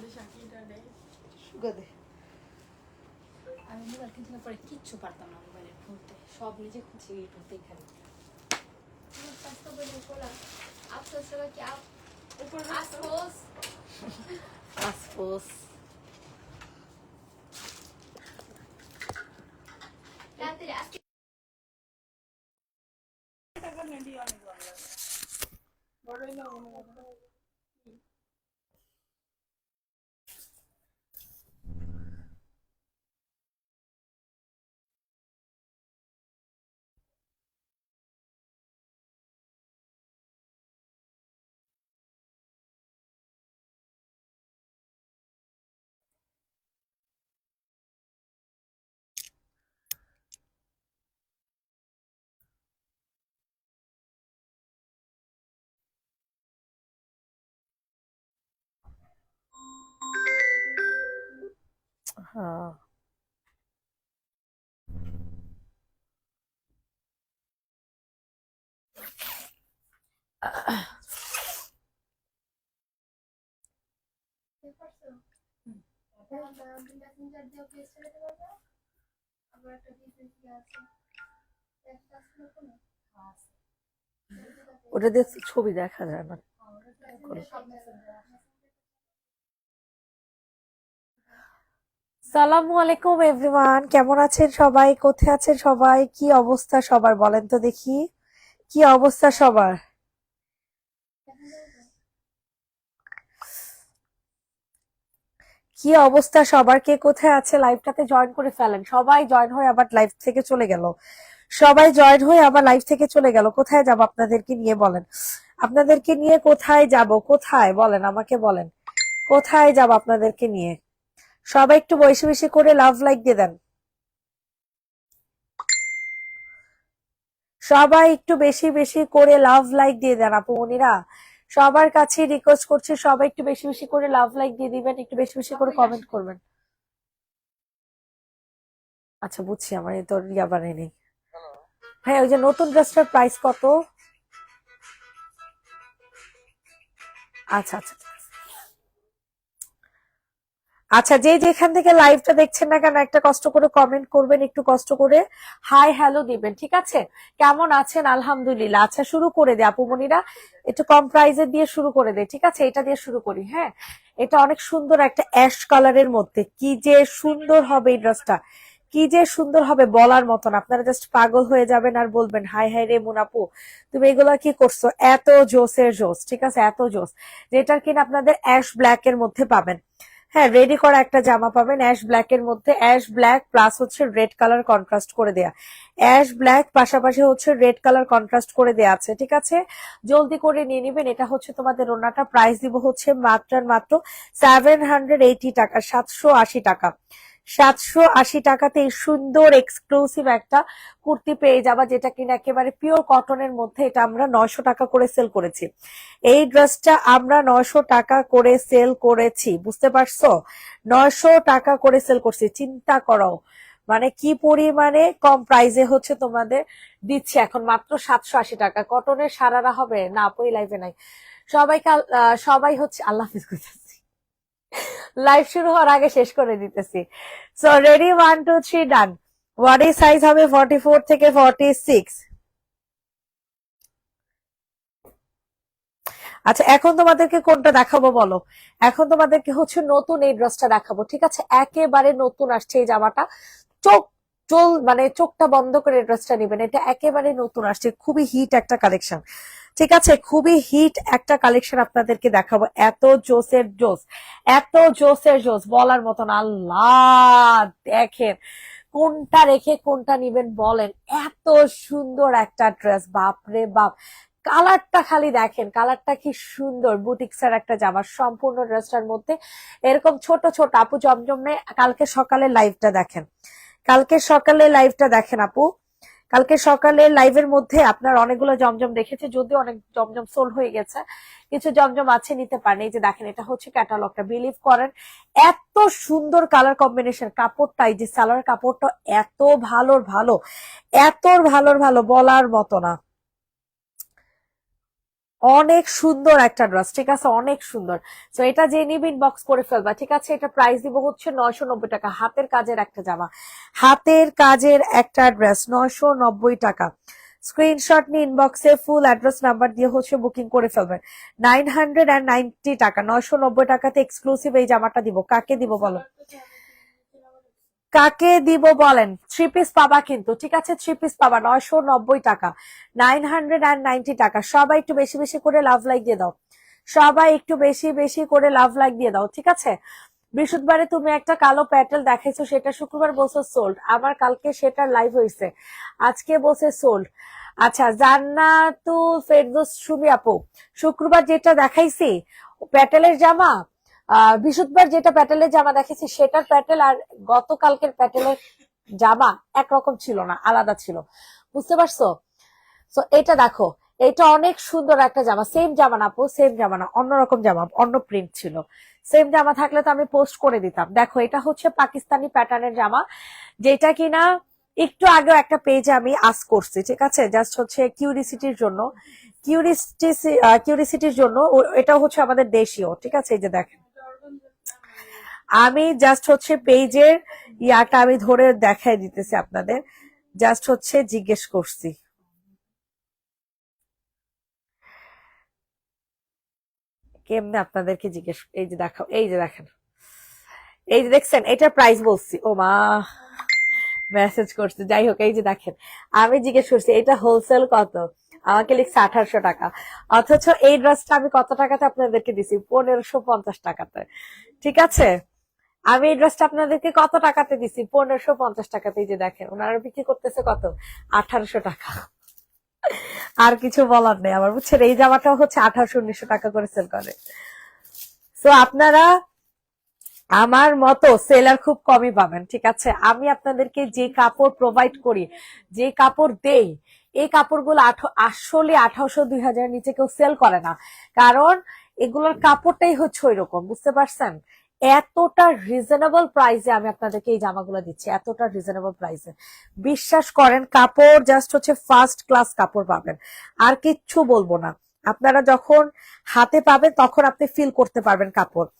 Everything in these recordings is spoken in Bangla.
আমি মোবাইল কিনতে পরে কিচ্ছু পারতাম না মোবাইলে খুলতে, সব নিজে খুঁজে ঢুকতেই খালি আফসোস। হ্যাঁ ওটা দিয়ে ছবি দেখা যায় না। সালামু আলাইকুম এভরিওয়ান, কেমন আছেন সবাই? কোথায় আছেন সবাই? কি অবস্থা সবার বলেন তো দেখি, কি অবস্থা সবার? কি অবস্থা সবার? কে কোথায় আছে লাইভটাতে জয়েন করে ফেলেন। সবাই জয়েন হয়ে আবার লাইভ থেকে চলে গেল, সবাই জয়েন হয়ে আবার লাইভ থেকে চলে গেল। কোথায় যাব আপনাদেরকে নিয়ে বলেন? আপনাদেরকে নিয়ে কোথায় যাব? কোথায় বলেন, আমাকে বলেন কোথায় যাব আপনাদেরকে নিয়ে? সবাই একটু বেশি বেশি করে লাভ লাইক দিয়ে দেন। সবাই একটু বেশি বেশি করে লাভ লাইক দিয়ে দেন আপু মনিরা, সবার কাছে রিকোয়েস্ট করছি সবাই একটু বেশি বেশি করে লাভ লাইক দিয়ে দিবেন, একটু বেশি বেশি করে কমেন্ট করবেন। আচ্ছা বুঝছি, আমার এই তো রিয়া বানাই নেই। হ্যাঁ, ওই যে নতুন ড্রেসটার প্রাইস কত? আচ্ছা আচ্ছা আচ্ছা, যে যেখান থেকে লাইভটা দেখছেন না কেন একটা কষ্ট করে কমেন্ট করবেন, একটু কষ্ট করে হাই হ্যালো দিবেন, ঠিক আছে? কেমন আছেন? আলহামদুলিল্লাহ। আচ্ছা শুরু করে দে আপুমনিরা, একটু কম প্রাইজের দিয়ে শুরু করে দে, ঠিক আছে? এটা দিয়ে শুরু করি। হ্যাঁ, এটা অনেক সুন্দর একটা অ্যাশ কালারের মধ্যে, কি যে সুন্দর হবে এই ড্রেসটা, কি যে সুন্দর হবে বলার মতন। আপনারা জাস্ট পাগল হয়ে যাবেন আর বলবেন হাই হাই রে মুনাপু, তুমি এগুলা কি করছো? এত জোসের জোস, ঠিক আছে? এত জোস, যেটার কিনা আপনাদের অ্যাশ ব্ল্যাক এর মধ্যে পাবেন। হ্যাঁ, রেডি করা একটা জামা পাবেন অ্যাশ ব্ল্যাক এর মধ্যে, অ্যাশ ব্ল্যাক প্লাস হচ্ছে রেড কালার কন্ট্রাস্ট করে দেয়া, অ্যাশ ব্ল্যাক পাশাপাশি হচ্ছে রেড কালার কন্ট্রাস্ট করে দেয়া আছে, ঠিক আছে? জলদি করে নিয়ে নিবেন। এটা হচ্ছে তোমাদের ওনাটা, প্রাইস দিব হচ্ছে মাত্র মাত্র 780 টাকা, 780 টাকা। 780 টাকাতে এই সুন্দর এক্সক্লুসিভ একটা কুর্তি পেয়ে যাবা, যেটা কিনা একেবারে পিওর কটনের মধ্যে। এটা আমরা 900 টাকা করে সেল করেছি, এই ড্রেসটা আমরা 900 টাকা করে সেল করেছি, বুঝতে পারছো? 900 টাকা করে সেল করছি, চিন্তা করো মানে কি পরিমানে কম প্রাইসে হচ্ছে তোমাদের দিচ্ছে এখন মাত্র 780 টাকা। কটনের সারারা হবে না আপু, লাইভে নাই। সবাই সবাই হচ্ছে আল্লাহ হাফিজ করতেছি, লাইভ শুরু হওয়ার আগে শেষ করে দিতেছি। সো রেডি, 1 2 3 ডান। বডি সাইজ হবে 44 থেকে 46। আচ্ছা এখন তোমাদেরকে কোনটা দেখাবো বলো? এখন তোমাদেরকে হচ্ছে নতুন এই ড্রেসটা দেখাবো, ঠিক আছে? একেবারে নতুন আসছে এই জামাটা, চোখ মানে চোখটা বন্ধ করে ড্রেসটা নিবেন, এটা একেবারে নতুন আসছে, খুবই হিট একটা কালেকশন, ঠিক আছে? খুবই হিট একটা কালেকশন আপনাদেরকে দেখাবো, এত জোসের জোস, এত জোসের জোস বলার মতন। আল্লাহ, দেখেন কোনটা রেখে কোনটা নিবেন বলেন, এত সুন্দর একটা ড্রেস, বাপরে বাপ। কালারটা খালি দেখেন, কালারটা কি সুন্দর, বুটিক্সের একটা জামা সম্পূর্ণ ড্রেসটার মধ্যে এরকম ছোট ছোট। আপু জমজমে কালকে সকালে লাইভটা দেখেন, কালকে সকালে লাইভটা দেখেন আপু, কালকে সকালে লাইভের মধ্যে আপনার অনেকগুলো জমজম দেখেছে, যদিও অনেক জমজম সোল হয়ে গেছে, কিছু জমজম আছে, নিতে পারেন। এই যে দেখেন, এটা হচ্ছে ক্যাটালগটা, বিলিভ করেন এত সুন্দর কালার কম্বিনেশন, কাপড়টা এই যে সালোয়ার কাপড়টা এত ভালোর ভালো, এত ভালোর ভালো বলার মতো না। অনেক সুন্দর একটা ড্রেস, ঠিক আছে, অনেক সুন্দর। তো এটা যে নিবে ইনবক্স করে ফেলবা, ঠিক আছে। এটা প্রাইস দিব হচ্ছে 990 টাকা। হাতের কাজের একটা জামা, হাতের কাজের একটা ড্রেস, 990 টাকা। স্ক্রিনশট নিয়ে ইনবক্সে ফুল অ্যাড্রেস নাম্বার দিয়ে হচ্ছে বুকিং করে ফেলবেন। 990 টাকা, 990 টাকাতে এক্সক্লুসিভ এই জামাটা দিব। কাকে দিব বলো, কাকে দিব বলেন? থ্রি পিস পাবা কিন্তু, ঠিক আছে, থ্রি পিস পাবা 990 টাকা, 990 টাকা। সবাই একটু বেশি বেশি করে লাভ লাইক দিয়ে দাও, সবাই একটু বেশি বেশি করে লাভ লাইক দিয়ে দাও, ঠিক আছে। বৃহস্পতিবারে তুমি একটা কালো প্যাটেল দেখাইছো, সেটা শুক্রবার বলছো সোল্ড, আমার কালকে সেটা লাইভ হয়েছে, আজকে বলছে সোল্ড। আচ্ছা, জান্নাতুল ফেরদৌস সুমি আপু, শুক্রবার যেটা দেখাইছি প্যাটেলের জামা, বৃহস্পতিবার যেটা প্যাটেলের জামা দেখেছি সেটার প্যাটেল আর গতকালকের প্যাটেলের জামা একরকম ছিল না, আলাদা ছিল, বুঝতে পারছো? তো এটা দেখো, এটা অনেক সুন্দর একটা জামা, সেম জামা না আপু, সেম জামা না, অন্যরকম জামা, অন্য প্রিন্ট ছিল। সেম জামা থাকলে তো আমি পোস্ট করে দিতাম। দেখো, এটা হচ্ছে পাকিস্তানি প্যাটার্নের জামা, যেটা কিনা একটু আগেও একটা পেজে আমি আস্ক করছি, ঠিক আছে, জাস্ট হচ্ছে কিউরিসিটির জন্য, কিউরিসিটির জন্য। এটা হচ্ছে আমাদের দেশীয়, ঠিক আছে। এই যে দেখেন, আমি জাস্ট হচ্ছে পেজের ইয়াটা আমি ধরে দেখাই দিতেছি আপনাদের, জাস্ট হচ্ছে জিজ্ঞেস করছি। কেমনে আপনাদেরকে জিজ্ঞেস, এই যে দেখাও, এই যে দেখেন, এই যে দেখছেন, এটার প্রাইস বলছি, ও মা মেসেজ করছে, যাই হোক, এই যে দেখেন, আমি জিজ্ঞেস করছি এটা হোলসেল কত, আমাকে লিখছে 1800 টাকা, অথচ এই ড্রেসটা আমি কত টাকাতে আপনাদেরকে দিছি? 1550 টাকাতে, ঠিক আছে। আমি এই ড্রেসটা আপনাদেরকে কত টাকাতে দিছি? 1550 টাকাতে। এই যে দেখেন, ওনারা বিক্রি করতেছে কত? 1800 টাকা। আর কিছু বলার নেই আমার, বুঝছেন। এই জামাটাও হচ্ছে 1800-1900 টাকা করে সেল করে। তো আপনারা আমার মতো সেলার খুব কমই পাবেন, ঠিক আছে। আমি আপনাদেরকে যে কাপড় প্রোভাইড করি, যে কাপড় দেই, এই কাপড়গুলো আসলে 1800-2000 নিচে কেউ সেল করে না, কারণ এগুলোর কাপড়টাই হচ্ছে ওই রকম, বুঝতে পারছেন। এতটা রিজনেবল প্রাইসে আমি আপনাদেরকে এই জামাগুলো দিচ্ছি, এতটা রিজনেবল প্রাইসে, বিশ্বাস করেন। কাপড় জাস্ট হচ্ছে ফার্স্ট ক্লাস কাপড় পাবেন, আর কিচ্ছু বলবো না। আপনারা যখন হাতে পাবেন তখন আপনি ফিল করতে পারবেন কাপড়।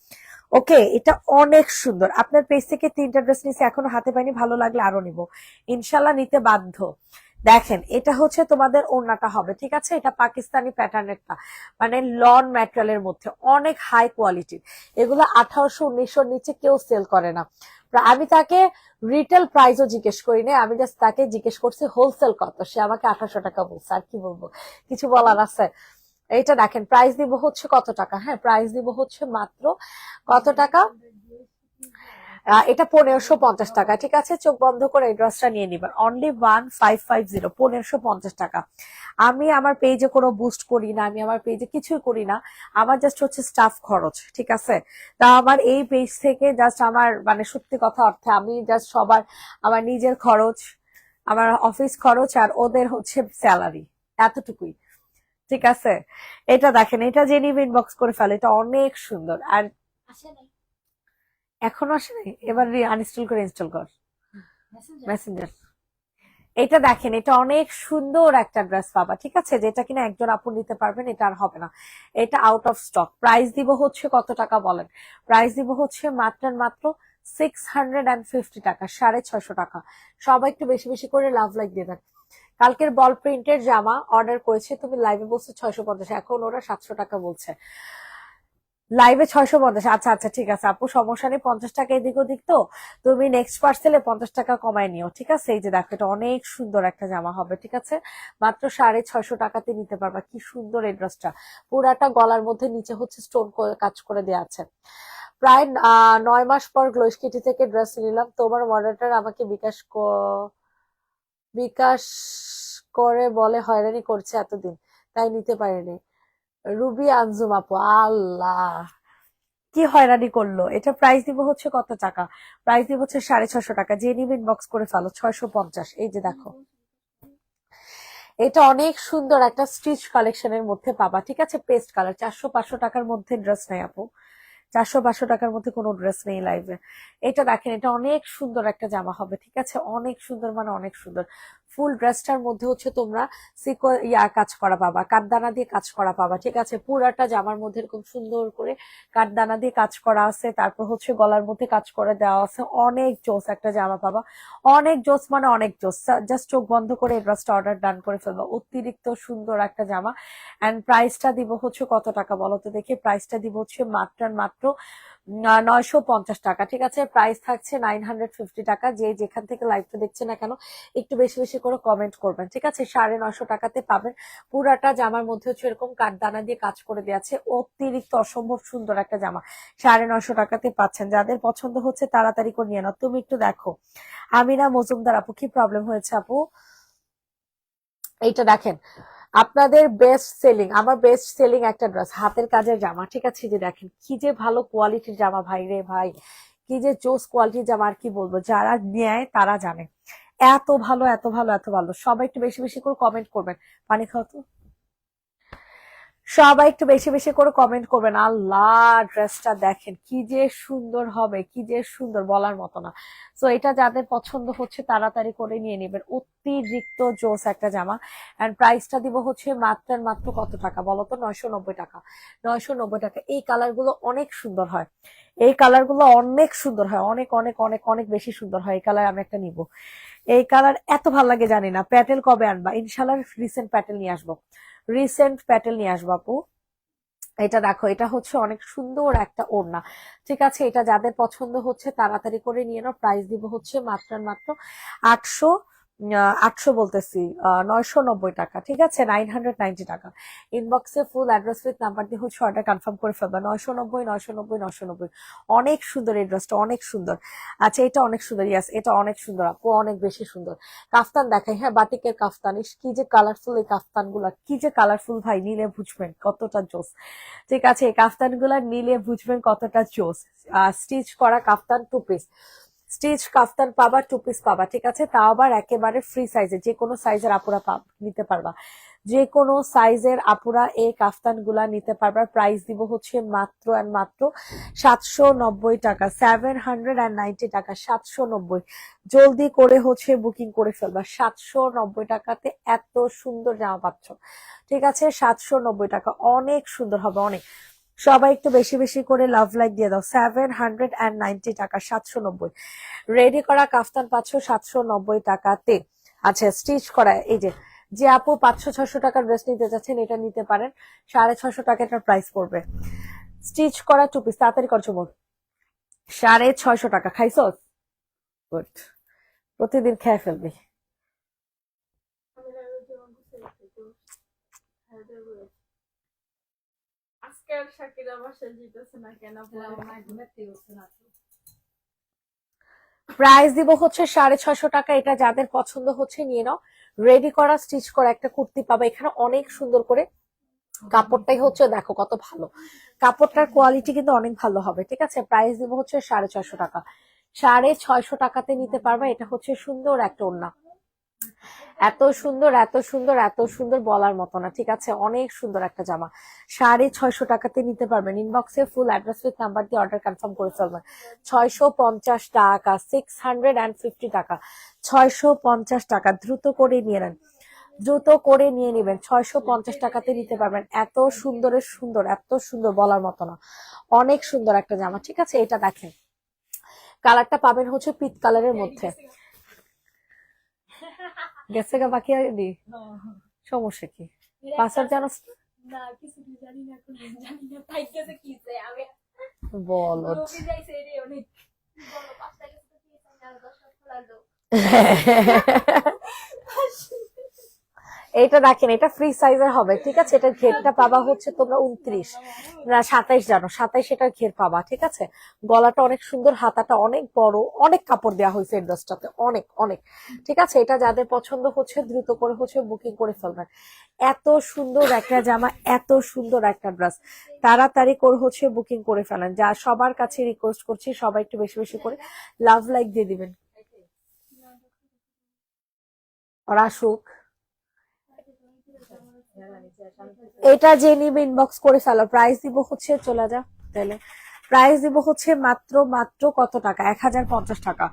ওকে, এটা অনেক সুন্দর। আপনার পেজ থেকে 3টা ড্রেস নিয়েছি, এখনো হাতে পাইনি, ভালো লাগলে আরো নিব, ইনশাল্লাহ নিতে বাধ্য। দেখেন, এটা হচ্ছে তোমাদের ওড়নাটা হবে, ঠিক আছে। এটা পাকিস্তানি প্যাটার্নেরটা, মানে লন ম্যাটেরিয়ালের মধ্যে, অনেক হাই কোয়ালিটির। এগুলো 1800-1900 নিচে কেউ সেল করে না। আমি তাকে রিটেল প্রাইসও জিজ্ঞেস করি না, আমি জাস্ট তাকে জিজ্ঞেস করছি হোলসেল কত, সে আমাকে 1800 টাকা বলছে। আর কি বলবো, কিছু বলার আছে? এইটা দেখেন, প্রাইস দিব হচ্ছে কত টাকা, হ্যাঁ, প্রাইস দিব হচ্ছে মাত্র কত টাকা, এটা 1550 টাকা, ঠিক আছে। চোখ বন্ধ করে এই ড্রেসটা নিয়ে নিবেন, অনলি 1550, 1550 টাকা। আমি আমার পেজে কোনো বুস্ট করি না, আমি আমার পেজে কিছুই করি না, আমার জাস্ট হচ্ছে স্টাফ খরচ, ঠিক আছে। তা আমার এই পেজ থেকে জাস্ট আমার, মানে সত্যি কথা অর্থে আমি জাস্ট সবার, আমার নিজের খরচ, আমার অফিস খরচ, আর ওদের হচ্ছে স্যালারি, এতটুকুই, ঠিক আছে। এটা দেখেন, এটা যে নিবে ইনবক্স করে ফেলে, এটা অনেক সুন্দর। আর এখনো আসে নাই, এবার আনইনস্টল করে ইনস্টল কর মেসেঞ্জার। এটা দেখেন, এটা অনেক সুন্দর একটা ড্রেস পাবা, ঠিক আছে, যেটা কিনা একজন আপু নিতে পারবেন, এটা আর হবে না, এটা আউট অফ স্টক। প্রাইস দিব হচ্ছে কত টাকা বলেন? প্রাইস দিব হচ্ছে মাত্র মাত্র 650 টাকা, 650 টাকা। সবাই একটু বেশি বেশি করে লাভ লাইক দিয়ে দেন। কালকের বল প্রিন্টের জামা অর্ডার করেছে, তুমি লাইভে বলছো 650, এখন ওরা 700 টাকা বলছে। লাইভে 650, আচ্ছা আচ্ছা, ঠিক আছে আপু, সমস্যা নেই, 50 টাকা এদিক ওদিক তো, তুমি নেক্সট পার্সেলে 50 টাকা কমায় নিও, ঠিক আছে। এই যে দেখো, এটা অনেক সুন্দর একটা জামা হবে, ঠিক আছে, মাত্র 650 টাকাতে নিতে পারবা। কি সুন্দর এই ড্রেসটা, পুরাটা গলার মধ্যে নিচে হচ্ছে স্টোন কাজ করে দেওয়া আছে। প্রায় 9 মাস পর গ্লোইস কিটি থেকে ড্রেস নিলাম, তোমার মডারেটর আমাকে বিকাশ করে বলে হয়রানি করছে এতদিন, তাই নিতে পারিনি। রুবি আনজুম আপু, আল্লাহ কি হয়রানি করলো। এটা প্রাইস দিব হচ্ছে কত টাকা? প্রাইস দিব হচ্ছে 650 টাকা। যে নিবে ইনবক্স করে ফেলো, 650। এই যে দেখো, এটা অনেক সুন্দর একটা স্টিচ কালেকশনের মধ্যে পাবা, ঠিক আছে, পেস্ট কালার। 400-500 টাকার মধ্যে ড্রেস নাই আপু, 400-500 টাকার মধ্যে কোনো ড্রেস নেই লাইভে। এটা দেখেন, এটা অনেক সুন্দর একটা জামা হবে, ঠিক আছে, অনেক সুন্দর, মানে অনেক সুন্দর। ফুল ড্রেসটার মধ্যে হচ্ছে তোমরা কাজ করা পাবা, কাঠদানা দিয়ে কাজ করা পাবা, ঠিক আছে। পুরাটা জামার মধ্যে এরকম সুন্দর করে কাঠদানা দিয়ে কাজ করা আছে, তারপর হচ্ছে গলার মধ্যে কাজ করে দেওয়া আছে। অনেক জোস একটা জামা পাবা, অনেক জোস মানে অনেক জোস। জাস্ট চোখ বন্ধ করে এই ড্রেসটা অর্ডার ডান করে ফেলবা। অতিরিক্ত সুন্দর একটা জামা। এন্ড প্রাইসটা দিব হচ্ছে কত টাকা বলো তো দেখি? প্রাইসটা দিব হচ্ছে মাত্র 950 টাকা, ঠিক আছে। প্রাইস থাকছে 950 টাকা। যে যেখান থেকে লাইভটা দেখছে না কেন একটু বেশি বেশি করে কমেন্ট করবেন, ঠিক আছে। 950 টাকাতে পাবেন। পুরাটা জামার মধ্যে হচ্ছে এরকম কাঠদানা দিয়ে কাজ করে দিয়েছে। অতিরিক্ত অসম্ভব সুন্দর একটা জামা 950 টাকাতে পাচ্ছেন। যাদের পছন্দ হচ্ছে তাড়াতাড়ি করে নিয়ে নাও। তুমি একটু দেখো আমিনা মজুমদার আপু, কি প্রবলেম হয়েছে আপু? এইটা দেখেন, আপনাদের বেস্ট সেলিং, আমার বেস্ট সেলিং একটা ড্রেস, হাতের কাজের জামা, ঠিক আছে। যে দেখেন কি যে ভালো কোয়ালিটির জামা, ভাই রে ভাই, কি যে জোস কোয়ালিটির জামা, আর কি বলবো, যারা নেয় তারা জানে। এত ভালো এত ভালো এত ভালো। সবাই একটু বেশি বেশি করে কমেন্ট করবেন। পানি খাও তো। সবাই একটু বেশি বেশি করে কমেন্ট করবেন। আল্লাহ, ড্রেসটা দেখেন কি যে সুন্দর হবে, কি যে সুন্দর, বলার মতো না। তো এটা যাদের পছন্দ হচ্ছে তাড়াতাড়ি করে নিয়ে নেবেন। অতিরিক্ত জোস একটা জামা। এন্ড প্রাইসটা দিব হচ্ছে মাত্র কত টাকা বলো তো? 990 টাকা। 990 টাকা। এই কালার গুলো অনেক সুন্দর হয়, এই কালার গুলো অনেক সুন্দর হয়, অনেক অনেক অনেক অনেক বেশি সুন্দর হয়। এই কালার আমি একটা নিব। এই কালার এত ভালো লাগে জানি না। প্যাটেল কবে আনবা? ইনশাল্লাহ রিসেন্ট প্যাটেল নিয়ে আসবো, রিসেন্ট প্যাটেল নিয়ে আসবো আপু। এটা দেখো, এটা হচ্ছে অনেক সুন্দর একটা ওড়না, ঠিক আছে। এটা যাদের পছন্দ হচ্ছে তাড়াতাড়ি করে নিয়ে নাও। প্রাইস দিব হচ্ছে মাত্র 800, 800 বলতেছি, 990 টাকা, ঠিক আছে। 990 টাকা। ইনবক্সে ফুল অ্যাড্রেস উইথ নাম্বার দিয়ে হচ্ছে অর্ডার কনফার্ম করে ফেলবা। 990, 990, 990। অনেক সুন্দর এই ড্রেসটা, অনেক সুন্দর। আচ্ছা, এটা অনেক সুন্দর, ইয়াস এটা অনেক সুন্দর আপু, অনেক বেশি সুন্দর। কাফতান দেখাই, হ্যাঁ, বাটিকের কাফতান। কি যে কালারফুল এই কাফতান গুলা, কি যে কালারফুল ভাই, নিলে বুঝবেন কতটা জোস, ঠিক আছে। এই কাফতান গুলা নিলে বুঝবেন কতটা জোস। স্টিচ করা কাফতান, 2 পিস স্টিচ কাফতান পাবা, 2 পিস পাবা, ঠিক আছে। তাও আবার একেবারে ফ্রি সাইজে, যে কোনো সাইজের আপুরা নিতে পারবা, যে কোনো সাইজের আপুরা এই কাফতান গুলা নিতে পারবা। প্রাইস দিব হচ্ছে মাত্র 790 টাকা, 790 টাকা, 790। জলদি করে হচ্ছে বুকিং করে ফেলবা। 790 টাকাতে এত সুন্দর জামা পাচ্ছ, ঠিক আছে। 790 টাকা, অনেক সুন্দর হবে, অনেক। সবাই একটু বেশি বেশি করে লাভ লাইক দিয়ে দাও। 790 টাকা, 790। রেডি করা কাফতান পাচ্ছ 790 টাকাতে। আচ্ছা, স্টিচ করা, এই যে যে আপু 500-600 টাকার ড্রেস নিতে যাচ্ছেন, এটা নিতে পারেন। 650 টাকা এটার প্রাইস পড়বে। স্টিচ করা 2 পিস, তাড়াতাড়ি করছো মোর। 650 টাকা। খাইছো? গুড, প্রতিদিন খেয়ে ফেলবি। প্রাইস দিব হচ্ছে 650 টাকা। এটা যাদের পছন্দ হচ্ছে নিয়ে নাও। রেডি করা স্টিচ করা একটা কুর্তি পাবে এখানে, অনেক সুন্দর করে। কাপড়টাই হচ্ছে দেখো কত ভালো, কাপড়টার কোয়ালিটি কিন্তু অনেক ভালো হবে, ঠিক আছে। প্রাইস দিব হচ্ছে 650 টাকা। 650 টাকাতে নিতে পারবে। এটা হচ্ছে সুন্দর একটা ওড়না, এত সুন্দর এত সুন্দর এত সুন্দর, বলার মতো না, ঠিক আছে। অনেক সুন্দর একটা জামা, 650 টাকাতে নিতে পারবেন। ইনবক্সে ফুল অ্যাড্রেস উইথ নাম্বার দিয়ে অর্ডার কনফার্ম করে ফেলবেন। 650 টাকা, 650 টাকা, 650 টাকা। দ্রুত করে নিয়ে নেন, দ্রুত করে নিয়ে নেবেন। 650 টাকাতে নিতে পারবেন। এত সুন্দরের সুন্দর, এত সুন্দর, বলার মতো না। অনেক সুন্দর একটা জামা, ঠিক আছে। এটা দেখেন, কালারটা পাবেন হচ্ছে পিট কালারের মধ্যে। গেছে গা বাকি দি, সমস্যা কি? পাসওয়ার্ড জানো বলো? এইটা দেখেন, এটা ফ্রি সাইজের হবে, ঠিক আছে। এটার ঘেরটা পাবা হচ্ছে তোমরা 29 না 27, জানো 27 এটার ঘের পাবা, ঠিক আছে। গলাটা অনেক সুন্দর, হাতাটা অনেক বড়, অনেক কাপড় দেওয়া হয়েছে এই ড্রেসটাতে, অনেক অনেক, ঠিক আছে। এটা যাদের পছন্দ হচ্ছে দ্রুত করে হচ্ছে বুকিং করে ফেলবেন। এত সুন্দর একটা জামা, এত সুন্দর একটা ড্রেস, তাড়াতাড়ি করে হচ্ছে বুকিং করে ফেলেন। যা সবার কাছে রিকোয়েস্ট করছি, সবাই একটু বেশি বেশি করে লাভ লাইক দিয়ে দিবেন। আর আসুক, এটা যে নিবে ইনবক্স করে ফেলো। প্রাইস দিব হচ্ছে, চলে যা তাহলে। প্রাইস দিব হচ্ছে মাত্র কত টাকা? 1050 টাকা।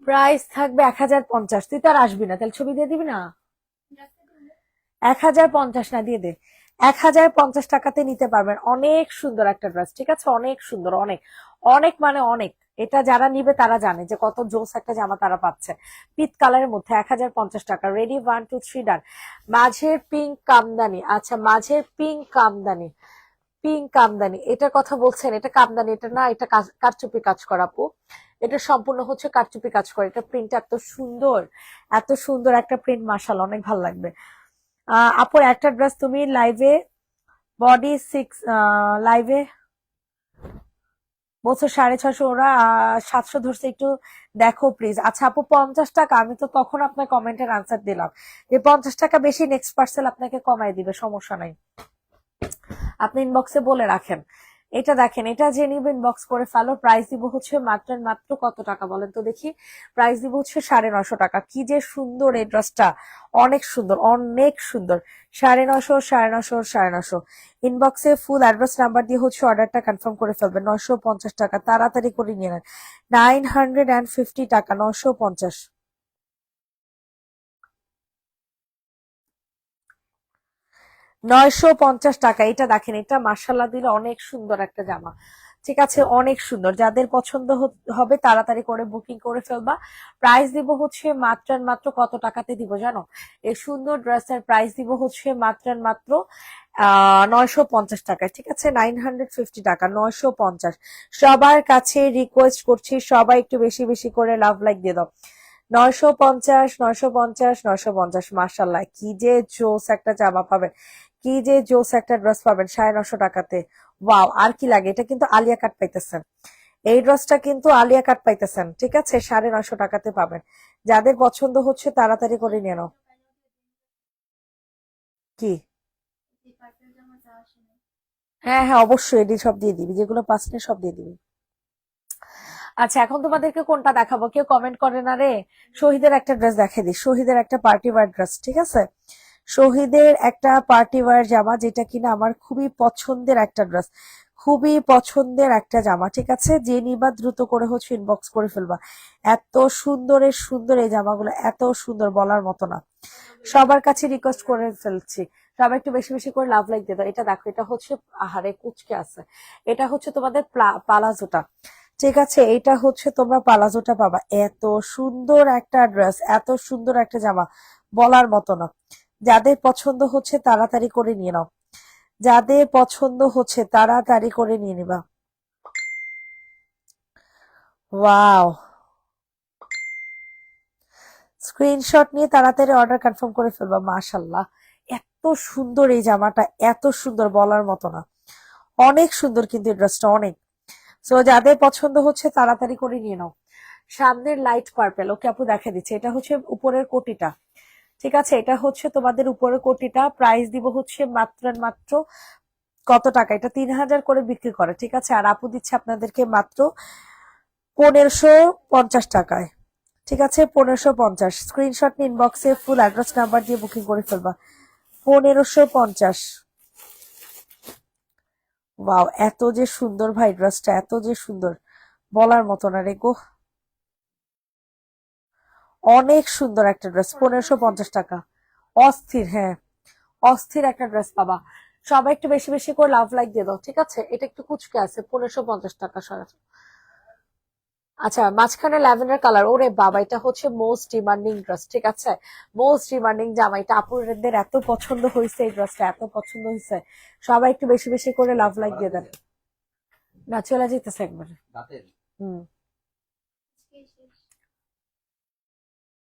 প্রাইস থাকবে 1050। তুই তো আর আসবি না, তাহলে ছবি দিয়ে দিবি না? 1050 না, দিয়ে দে। 1050 টাকাতে নিতে পারবেন, অনেক সুন্দর একটা ড্রেস, ঠিক আছে, অনেক সুন্দর, অনেক অনেক মানে অনেক। এটা যারা নিবে তারা জানে যে কত জোস একটা জামা তারা পাচ্ছে। পিত কালারের মধ্যে 1050 টাকা। রেডি, 1 2 3 ডান। মাঝের পিঙ্ক কামদানি, আচ্ছা মাঝের পিঙ্ক কামদানি, পিঙ্ক কামদানি এটার কথা বলছেন? এটা কামদানি, এটা না, এটা কারচুপি কাজ করা আপু। এটা সম্পূর্ণ হচ্ছে কারচুপি কাজ করে। এটা প্রিন্ট এত সুন্দর, এত সুন্দর একটা প্রিন্ট, মাশাআল্লাহ অনেক ভালো লাগবে। আপুর একটা ড্রেস তুমি লাইভে বডি 6, লাইভে বলছো 650, ওরা 700 ধরছে, একটু দেখো প্লিজ। আচ্ছা আপু 50 টাকা, আমি তো তখন আপনার কমেন্টের আনসার দিলাম যে 50 টাকা বেশি, নেক্সট পার্সেল আপনাকে কমাই দিবে, সমস্যা নাই, আপনি ইনবক্সে বলে রাখেন। এটা দেখেন, এটা যে নিবে ইনবক্স করে ফেলো। প্রাইস দিব হচ্ছে মাত্র মাত্র কত টাকা বলেন তো দেখি? প্রাইস দিব হচ্ছে 950 টাকা। কি যে সুন্দর এই ড্রেসটা, অনেক সুন্দর, অনেক সুন্দর। 950, 950, 950। ইনবক্সে ফুল অ্যাড্রেস নাম্বার দিয়ে হচ্ছে অর্ডারটা কনফার্ম করে ফেলবেন। 950 টাকা, তাড়াতাড়ি করে নিয়ে নেন। 950 টাকা, 950। 950 টাকা। এটা দেখেন, এটা মার্শাল্লাহ দিলে অনেক সুন্দর একটা জামা, ঠিক আছে, অনেক সুন্দর। যাদের পছন্দ হবে তাড়াতাড়ি করে বুকিং করে ফেলবা। প্রাইস দিব হচ্ছে মাত্র মাত্র কত টাকাতে দিব জানো? এই সুন্দর ড্রেসের প্রাইস দিব হচ্ছে মাত্র মাত্র 950 টাকায়, ঠিক আছে, 950 টাকা, 950। সবার কাছে রিকোয়েস্ট করছি, সবাই একটু বেশি বেশি করে লাভ লাইক দিয়ে দাও। 950, 950, 950। মার্শাল্লাহ কি যে জোস একটা জামা পাবেন, কি যে জোস একটা ড্রেস পাবেন 950 টাকাতে। ওয়াও, আর কি লাগে? এটা কিন্তু আলিয়া কাট পাইতেছেন, এই ড্রেসটা কিন্তু আলিয়া কাট পাইতেছেন, ঠিক আছে, 950 টাকাতে পাবেন। যাদের পছন্দ হচ্ছে তাড়াতাড়ি করে নিয়ে নাও। কি? হ্যাঁ হ্যাঁ, অবশ্যই এডি সব দিয়ে দিবি, যেগুলো পাসনে সব দিয়ে দিবি। আচ্ছা এখন তোমাদেরকে কোনটা দেখাবো? কেউ কমেন্ট করে না রে। শহীদের একটা ড্রেস দেখে দিই, শহীদের একটা পার্টি ওয়্যার ড্রেস, ঠিক আছে, শহীদের একটা পার্টি ওয়্যার জামা, যেটা কিনা আমার খুবই পছন্দের একটা ড্রেস, খুবই পছন্দের একটা জামা, ঠিক আছে। যে নিবা দ্রুত করে হচ্ছে ইনবক্স করে ফেলবা। এত সুন্দরের সুন্দর এই জামাগুলো, এত সুন্দর বলার মতো না। সবার কাছে রিকোয়েস্ট করে ফেলছি, সবাই একটু বেশি বেশি করে লাভ লাইক দিয়ে দাও। এটা দেখো, এটা হচ্ছে আহারে কুচকে আছে, এটা হচ্ছে তোমাদের পালাজোটা, ঠিক আছে, এটা হচ্ছে তোমরা পালাজোটা পাবা। এত সুন্দর একটা ড্রেস, এত সুন্দর একটা জামা, বলার মতো না। যাদের পছন্দ হচ্ছে তাড়াতাড়ি করে নিয়ে নাও, যাদের পছন্দ হচ্ছে তাড়াতাড়ি করে নিয়ে নিবা। ওয়াও, স্ক্রিনশট নিয়ে তাড়াতাড়ি অর্ডার কনফার্ম করে ফেলবা। মাশাল্লাহ এত সুন্দর এই জামাটা, এত সুন্দর বলার মতো না, অনেক সুন্দর কিন্তু এই ড্রেসটা, অনেক। সো যাদের পছন্দ হচ্ছে তাড়াতাড়ি করে নিয়ে নাও। সামনের লাইট পার্পেল, ওকে আপু দেখা দিচ্ছে, এটা হচ্ছে উপরের কোটিটা, ঠিক আছে, এটা হচ্ছে তোমাদের উপরের কোটিটা। প্রাইস দিব হচ্ছে মাত্র মাত্র কত টাকা? এটা 3000 করে বিক্রি করে, ঠিক আছে, আর আপু দিচ্ছে আপনাদেরকে মাত্র 1550 টাকায়, ঠিক আছে, 1550। স্ক্রিনশট নিয়ে ইনবক্সে ফুল অ্যাড্রেস নাম্বার দিয়ে বুকিং করে ফেলবা। 1550। ওয়াও, এত যে সুন্দর ভাই ড্রেসটা, এত যে সুন্দর বলার মতো না রে গো, অনেক সুন্দর একটা ড্রেস, 1550 টাকা। অস্থির, হ্যাঁ, অস্থির একটা ড্রেস পাবা। সবাই একটু বেশি বেশি করে লাভ লাইক দিয়ে দাও, ঠিক আছে। এটা একটু কুচকে আছে, 1550 টাকা সরাসরি। আচ্ছা মাঝখানে ল্যাভেন্ডার কালার, ওরে বাবা, এটা হচ্ছে মোস্ট ডিমান্ডিং ড্রেস, ঠিক আছে, মোস্ট ডিমান্ডিং জামা। এটা আপুদের এত পছন্দ হয়েছে, এই ড্রেসটা এত পছন্দ হয়েছে, সবাই একটু বেশি বেশি করে লাভ লাইক দিয়ে দেন। না চলে যেতেছে একবারে। হুম,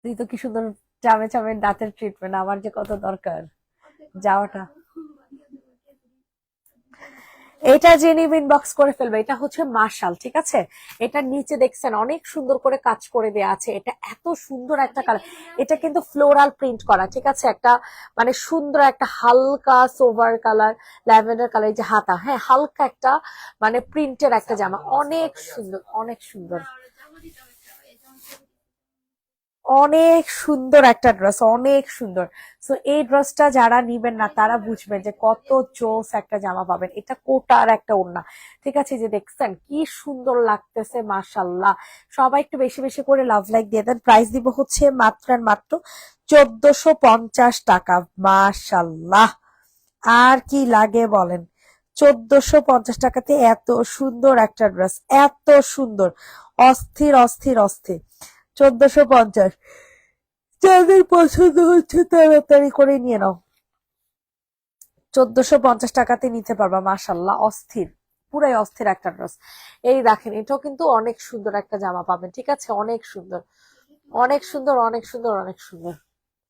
তুই তো কি সুন্দর চামে চামে দাঁতের ট্রিটমেন্ট, আমার যে কত দরকার যাওয়াটা। এটা যে নিবে ইনবক্স করে ফেলবে। এটা হচ্ছে মার্শাল, ঠিক আছে, এটা নিচে দেখছেন অনেক সুন্দর করে কাজ করে দেয়া আছে। এটা এত সুন্দর একটা কালার, এটা কিন্তু ফ্লোরাল প্রিন্ট করা, ঠিক আছে, একটা মানে সুন্দর একটা হালকা সোভার কালার, ল্যাভেন্ডার কালার, যে হাতা, হ্যাঁ হালকা একটা মানে প্রিন্টের একটা জামা, অনেক সুন্দর, অনেক সুন্দর। অনেক সুন্দর একটা ড্রেস, অনেক সুন্দর। সো এই ড্রেসটা যারা নিবেন না তারা বুঝবেন যে কত জোস একটা জামা পাবেন। এটা কোটার একটা ওড়না, ঠিক আছে? যে দেখছেন কি সুন্দর লাগতেছে, মাশাল্লাহ। সবাই একটু বেশি বেশি করে লাভ লাইক দিয়ে দেন। প্রাইস দিব হচ্ছে মাত্র আর মাত্র 1450 টাকা। মাশাল্লাহ, আর কি লাগে বলেন? 1450 টাকাতে এত সুন্দর একটা ড্রেস, এত সুন্দর, অস্থির অস্থির অস্থির। 1450, যাদের পছন্দ হচ্ছে তাড়াতাড়ি করে নিয়ে নাও। 1450 টাকাতে নিতে পারবা, মাশাল্লাহ, অস্থির, পুরাই অস্থির একটা ড্রেস। এই দেখেন, এটাও কিন্তু অনেক সুন্দর একটা জামা পাবেন, ঠিক আছে? অনেক সুন্দর, অনেক সুন্দর, অনেক সুন্দর, অনেক সুন্দর।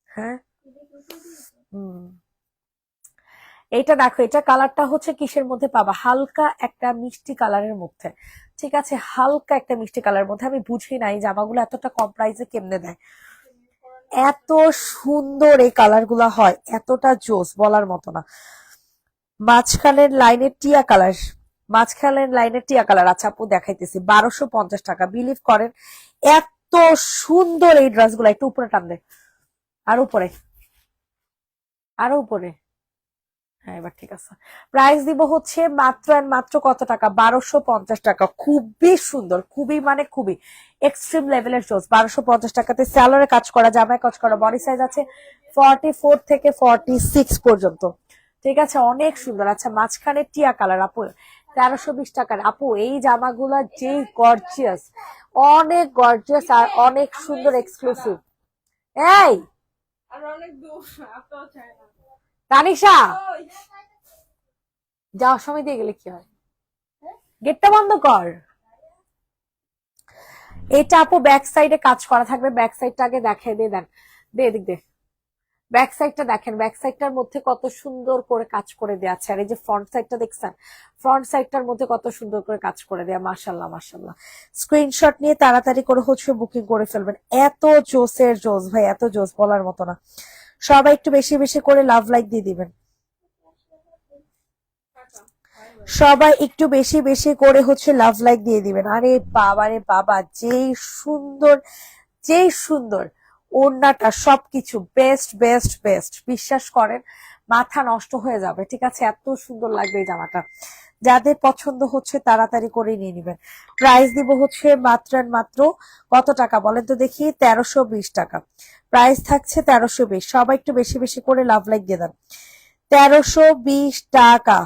হ্যাঁ, হুম। এইটা দেখো, এটা কালারটা হচ্ছে কিসের মধ্যে পাবা? হালকা একটা মিষ্টি কালারের মধ্যে, ঠিক আছে? হালকা একটা মিষ্টি কালারের মধ্যে। আমি বুঝি না এই জামাগুলো এতটা কম প্রাইসে কেমনে দেয়। এত সুন্দর এই কালার গুলা হয়, এতটা জোস বলার মতো না। মাঝখানের লাইনের টিয়া কালার, মাঝখানের লাইনের টিয়া কালার। আচ্ছা আপু দেখাইতেছি, 1250 টাকা। বিলিভ করেন এত সুন্দর এই ড্রেস গুলা। একটু উপরে টান দে, আর উপরে, আরো উপরে। হ্যাঁ, এবার ঠিক আছে। প্রাইস দিব হচ্ছে মাত্র আর মাত্র কত টাকা? 1250 টাকা। খুবই সুন্দর, খুবই মানে খুবই এক্সট্রিম লেভেলের জোস। 1250 টাকাতে স্যালোরে কাজ করা, জামায় কাজ করা, বডি সাইজ আছে 44 থেকে 46 পর্যন্ত, ঠিক আছে? অনেক সুন্দর। আচ্ছা, মাঝখানে টিয়া কালার আপু, 1320 টাকার। আপু এই জামাগুলা যে গর্জিয়াস, অনেক গর্জিয়াস আর অনেক সুন্দর, এক্সক্লুসিভ। এই তানিশা, যাওয়ার সময় দিয়ে গেলে কি হয়? গেটটা বন্ধ কর। এটা আপু ব্যাক সাইডে কাজ করা থাকবে। ব্যাক সাইডটা আগে দেখাই দিয়ে দেন, দে এদিক দে। ব্যাক সাইডটা দেখেন, ব্যাক সাইডটার মধ্যে কত সুন্দর করে কাজ করে দেওয়া আছে। আর এই যে ফ্রন্ট সাইডটা দেখছেন, ফ্রন্ট সাইডটার মধ্যে কত সুন্দর করে কাজ করে দেয়া, মাশাল্লাহ মাশাল্লাহ। স্ক্রিনশট নিয়ে তাড়াতাড়ি করে হচ্ছে বুকিং করে ফেলবেন। এত জোসের জোস ভাই, এত জোস বলার মতো না। সবাই একটু বেশি বেশি করে লাভ লাইক দিয়ে দিবেন। সবাই একটু বেশি বেশি করে হচ্ছে লাভ লাইক দিয়ে দিবেন। আরে বাবা রে বাবা, যেই সুন্দর, যেই সুন্দর ওড়নাটা, সবকিছু বেস্ট বেস্ট বেস্ট। বিশ্বাস করেন মাথা নষ্ট হয়ে যাবে, ঠিক আছে? এত সুন্দর লাগবে এই জামাটা। যাদের পছন্দ হচ্ছে তাড়াতাড়ি করে নিয়ে নিবেন। প্রাইস দিব হচ্ছে মাত্র আর মাত্র কত টাকা বলেন তো দেখি? 1320 টাকা। প্রাইস থাকছে 1320। সবাই একটু বেশি বেশি করে লাভ লাইক দিয়ে দেন। 1320 টাকা।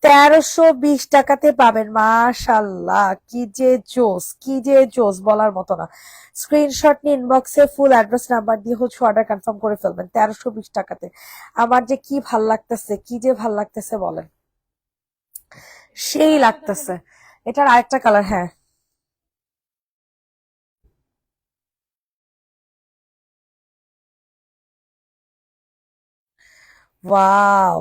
1320 টাকাতে পাবেন, মাশাল্লাহ। কি যে জোস, কি যে জোস বলার মতো না। স্ক্রিনশট নিয়ে ইনবক্সে ফুল অ্যাড্রেস নাম্বার দিয়ে হচ্ছে অর্ডার কনফার্ম করে ফেলবেন। 1320 টাকাতে আমার যে কি ভাল লাগতেছে, কি যে ভাল লাগতেছে বলেন, সেই লাগতেছে। এটার আরেকটা কালার, হ্যাঁ। ওয়াও,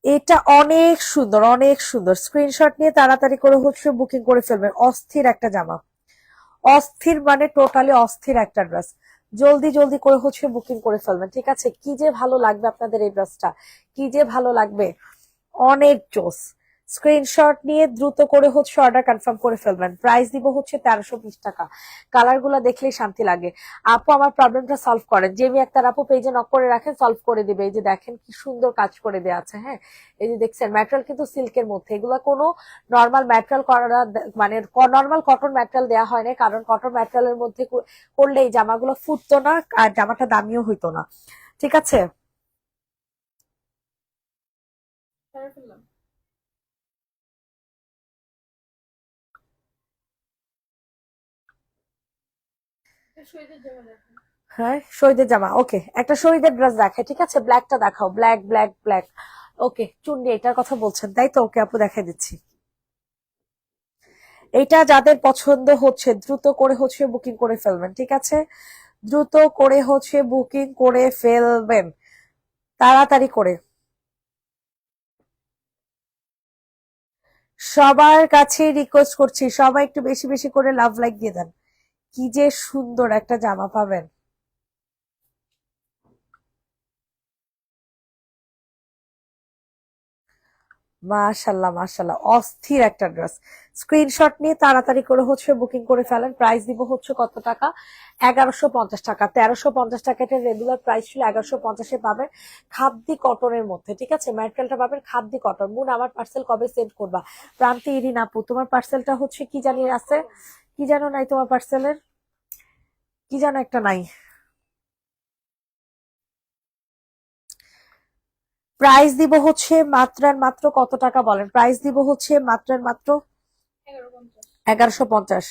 এটা অনেক সুন্দর, অনেক সুন্দর। স্ক্রিনশট নিয়ে তাড়াতাড়ি করে হচ্ছে বুকিং করে ফেলবেন। অস্থির একটা জামা, অস্থির মানে টোটালি অস্থির একটা ড্রেস। জলদি জলদি করে হচ্ছে বুকিং করে ফেলবেন, ঠিক আছে? কি যে ভালো লাগবে আপনাদের এই ড্রেসটা, কি যে ভালো লাগবে, অনেক জোস। স্ক্রিনশট নিয়ে দ্রুত করে হচ্ছে অর্ডার কনফার্ম করে ফেলবেন। প্রাইস দিব হচ্ছে 1320 টাকা। কালার গুলা দেখলেই শান্তি লাগে। আপু আমার প্রবলেমটা সলভ করেন, জেমি আক্তার আপু পেজে নক করে রাখেন, সলভ করে দিবে। এই যে দেখেন কি সুন্দর কাজ করে দেওয়া আছে। হ্যাঁ, এই যে দেখছেন, ম্যাটেরিয়াল কিন্তু সিল্কের মধ্যে। এগুলা কোনো নর্মাল ম্যাটেরিয়াল করা, মানে নর্মাল কটন ম্যাটেরিয়াল দেওয়া হয় না, কারণ কটন ম্যাটেরিয়ালের মধ্যে করলে এই জামাগুলো ফুটতো না আর জামাটা দামিও হইতো না, ঠিক আছে? হ্যাঁ, শহীদের জামা, ওকে। একটা শহীদের ড্রেস দেখায়, ঠিক আছে? ব্ল্যাকটা দেখাও, ব্ল্যাক ব্ল্যাক ব্ল্যাক। ওকে, চুন্ডি এটার কথা বলছেন তাই তো? ওকে আপু, দেখাই দিচ্ছি। এটা যাদের পছন্দ হচ্ছে দ্রুত করে হচ্ছে বুকিং করে ফেলবেন, ঠিক আছে? দ্রুত করে হচ্ছে বুকিং করে ফেলবেন, তাড়াতাড়ি করে। সবার কাছে রিকোয়েস্ট করছি, সবাই একটু বেশি বেশি করে লাভ লাইক দিয়ে দেন। কি যে সুন্দর একটা জামা পাবেন। মাশাল্লাহ মাশাল্লাহ, অস্থির একটা ড্রেস। স্ক্রিনশট নিয়ে তাড়াতাড়ি করে হচ্ছে বুকিং করে ফেলেন। প্রাইস দিব হচ্ছে কত টাকা? 1150 টাকা। 1350 টাকা এটা রেগুলার প্রাইস ছিল, 1150-এ পাবেন খাদ্দি কটনের মধ্যে। ঠিক আছে, ম্যাটেরিয়ালটা পাবেন খাদ্দি কটন। মুন আমার পার্সেল কবে সেন্ড করবা? প্রান্তি ইরিন আপু, তোমার পার্সেলটা হচ্ছে কি জানি আছে, কি জানো নাই তোমার পার্সেলের, কি জানো একটা নাই। প্রাইস দিব হচ্ছে মাত্র আর মাত্র কত টাকা বলেন? প্রাইস দিব হচ্ছে মাত্র আর মাত্র 1150।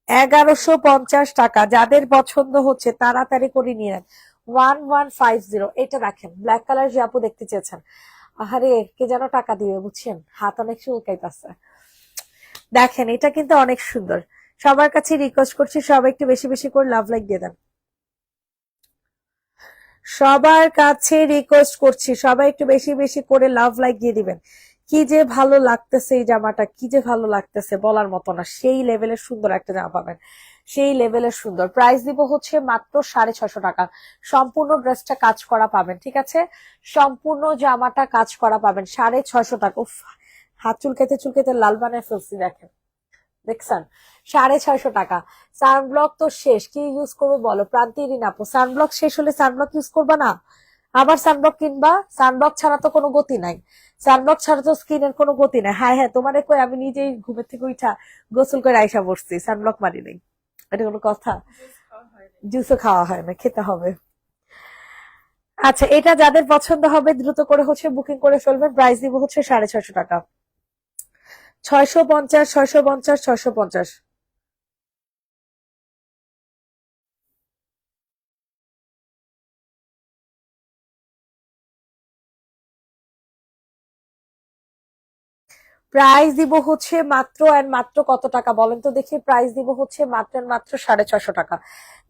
1150 টাকা। যাদের পছন্দ হচ্ছে তাড়াতাড়ি করে নিয়ে নেন। 1150। এটা দেখেন ব্ল্যাক কালার যে আপু দেখতে চেয়েছেন, আহারে কে যেন টাকা দিবে বুঝছেন, হাত অনেক চুলকাইতেছে। দেখেন এটা কিন্তু অনেক সুন্দর। সবার কাছে রিকোয়েস্ট করছি সবাই একটু বেশি বেশি করে লাভ লাইক দিয়ে দেন। সবার কাছে রিকোয়েস্ট করছি সবাই একটু বেশি বেশি করে লাভ লাইক দিয়ে দিবেন। কি যে ভালো লাগতেছে এই জামাটা, কি যে ভালো লাগতেছে বলার মতো না। সেই লেভেলের সুন্দর একটা জামা পাবেন, সেই লেভেলের সুন্দর। প্রাইস দিব হচ্ছে মাত্র 650 টাকা। সম্পূর্ণ ড্রেসটা কাজ করা পাবেন, ঠিক আছে, সম্পূর্ণ জামাটা কাজ করা পাবেন 650 টাকা। উফ, হাত চুলকাইতে চুলকাইতে লাল বানায় ফেলছি দেখেন, দেখছেন? 650 টাকা। সানব্লক তো শেষ, কি ইউজ করবো বলো প্রান্তির আপু? সানব্লক শেষ হলে সানব্লক ইউজ করবা না, আবার সানব্লক কিনবা? সানব্লক ছাড়া তো কোনো গতি নাই, সানব্লক ছাড়া তো স্কিনের কোনো গতি নাই। হ্যাঁ হ্যাঁ, তোমারে কই আমি নিজেই ঘুমের থেকে উঠা গোসল করে আইসা বসছি, সানব্লক মারি নাই, এটা কোনো কথা? জুসও খাওয়া হয় না, খেতে হবে। আচ্ছা, এটা যাদের পছন্দ হবে দ্রুত করে হচ্ছে বুকিং করে ফেলবেন। প্রাইস দিব হচ্ছে 650 টাকা। 650, 650, 650। প্রাইস দিব হচ্ছে মাত্র এন্ড মাত্র কত টাকা বলেন তো দেখি? প্রাইস দিব হচ্ছে মাত্র এন্ড মাত্র 650 টাকা।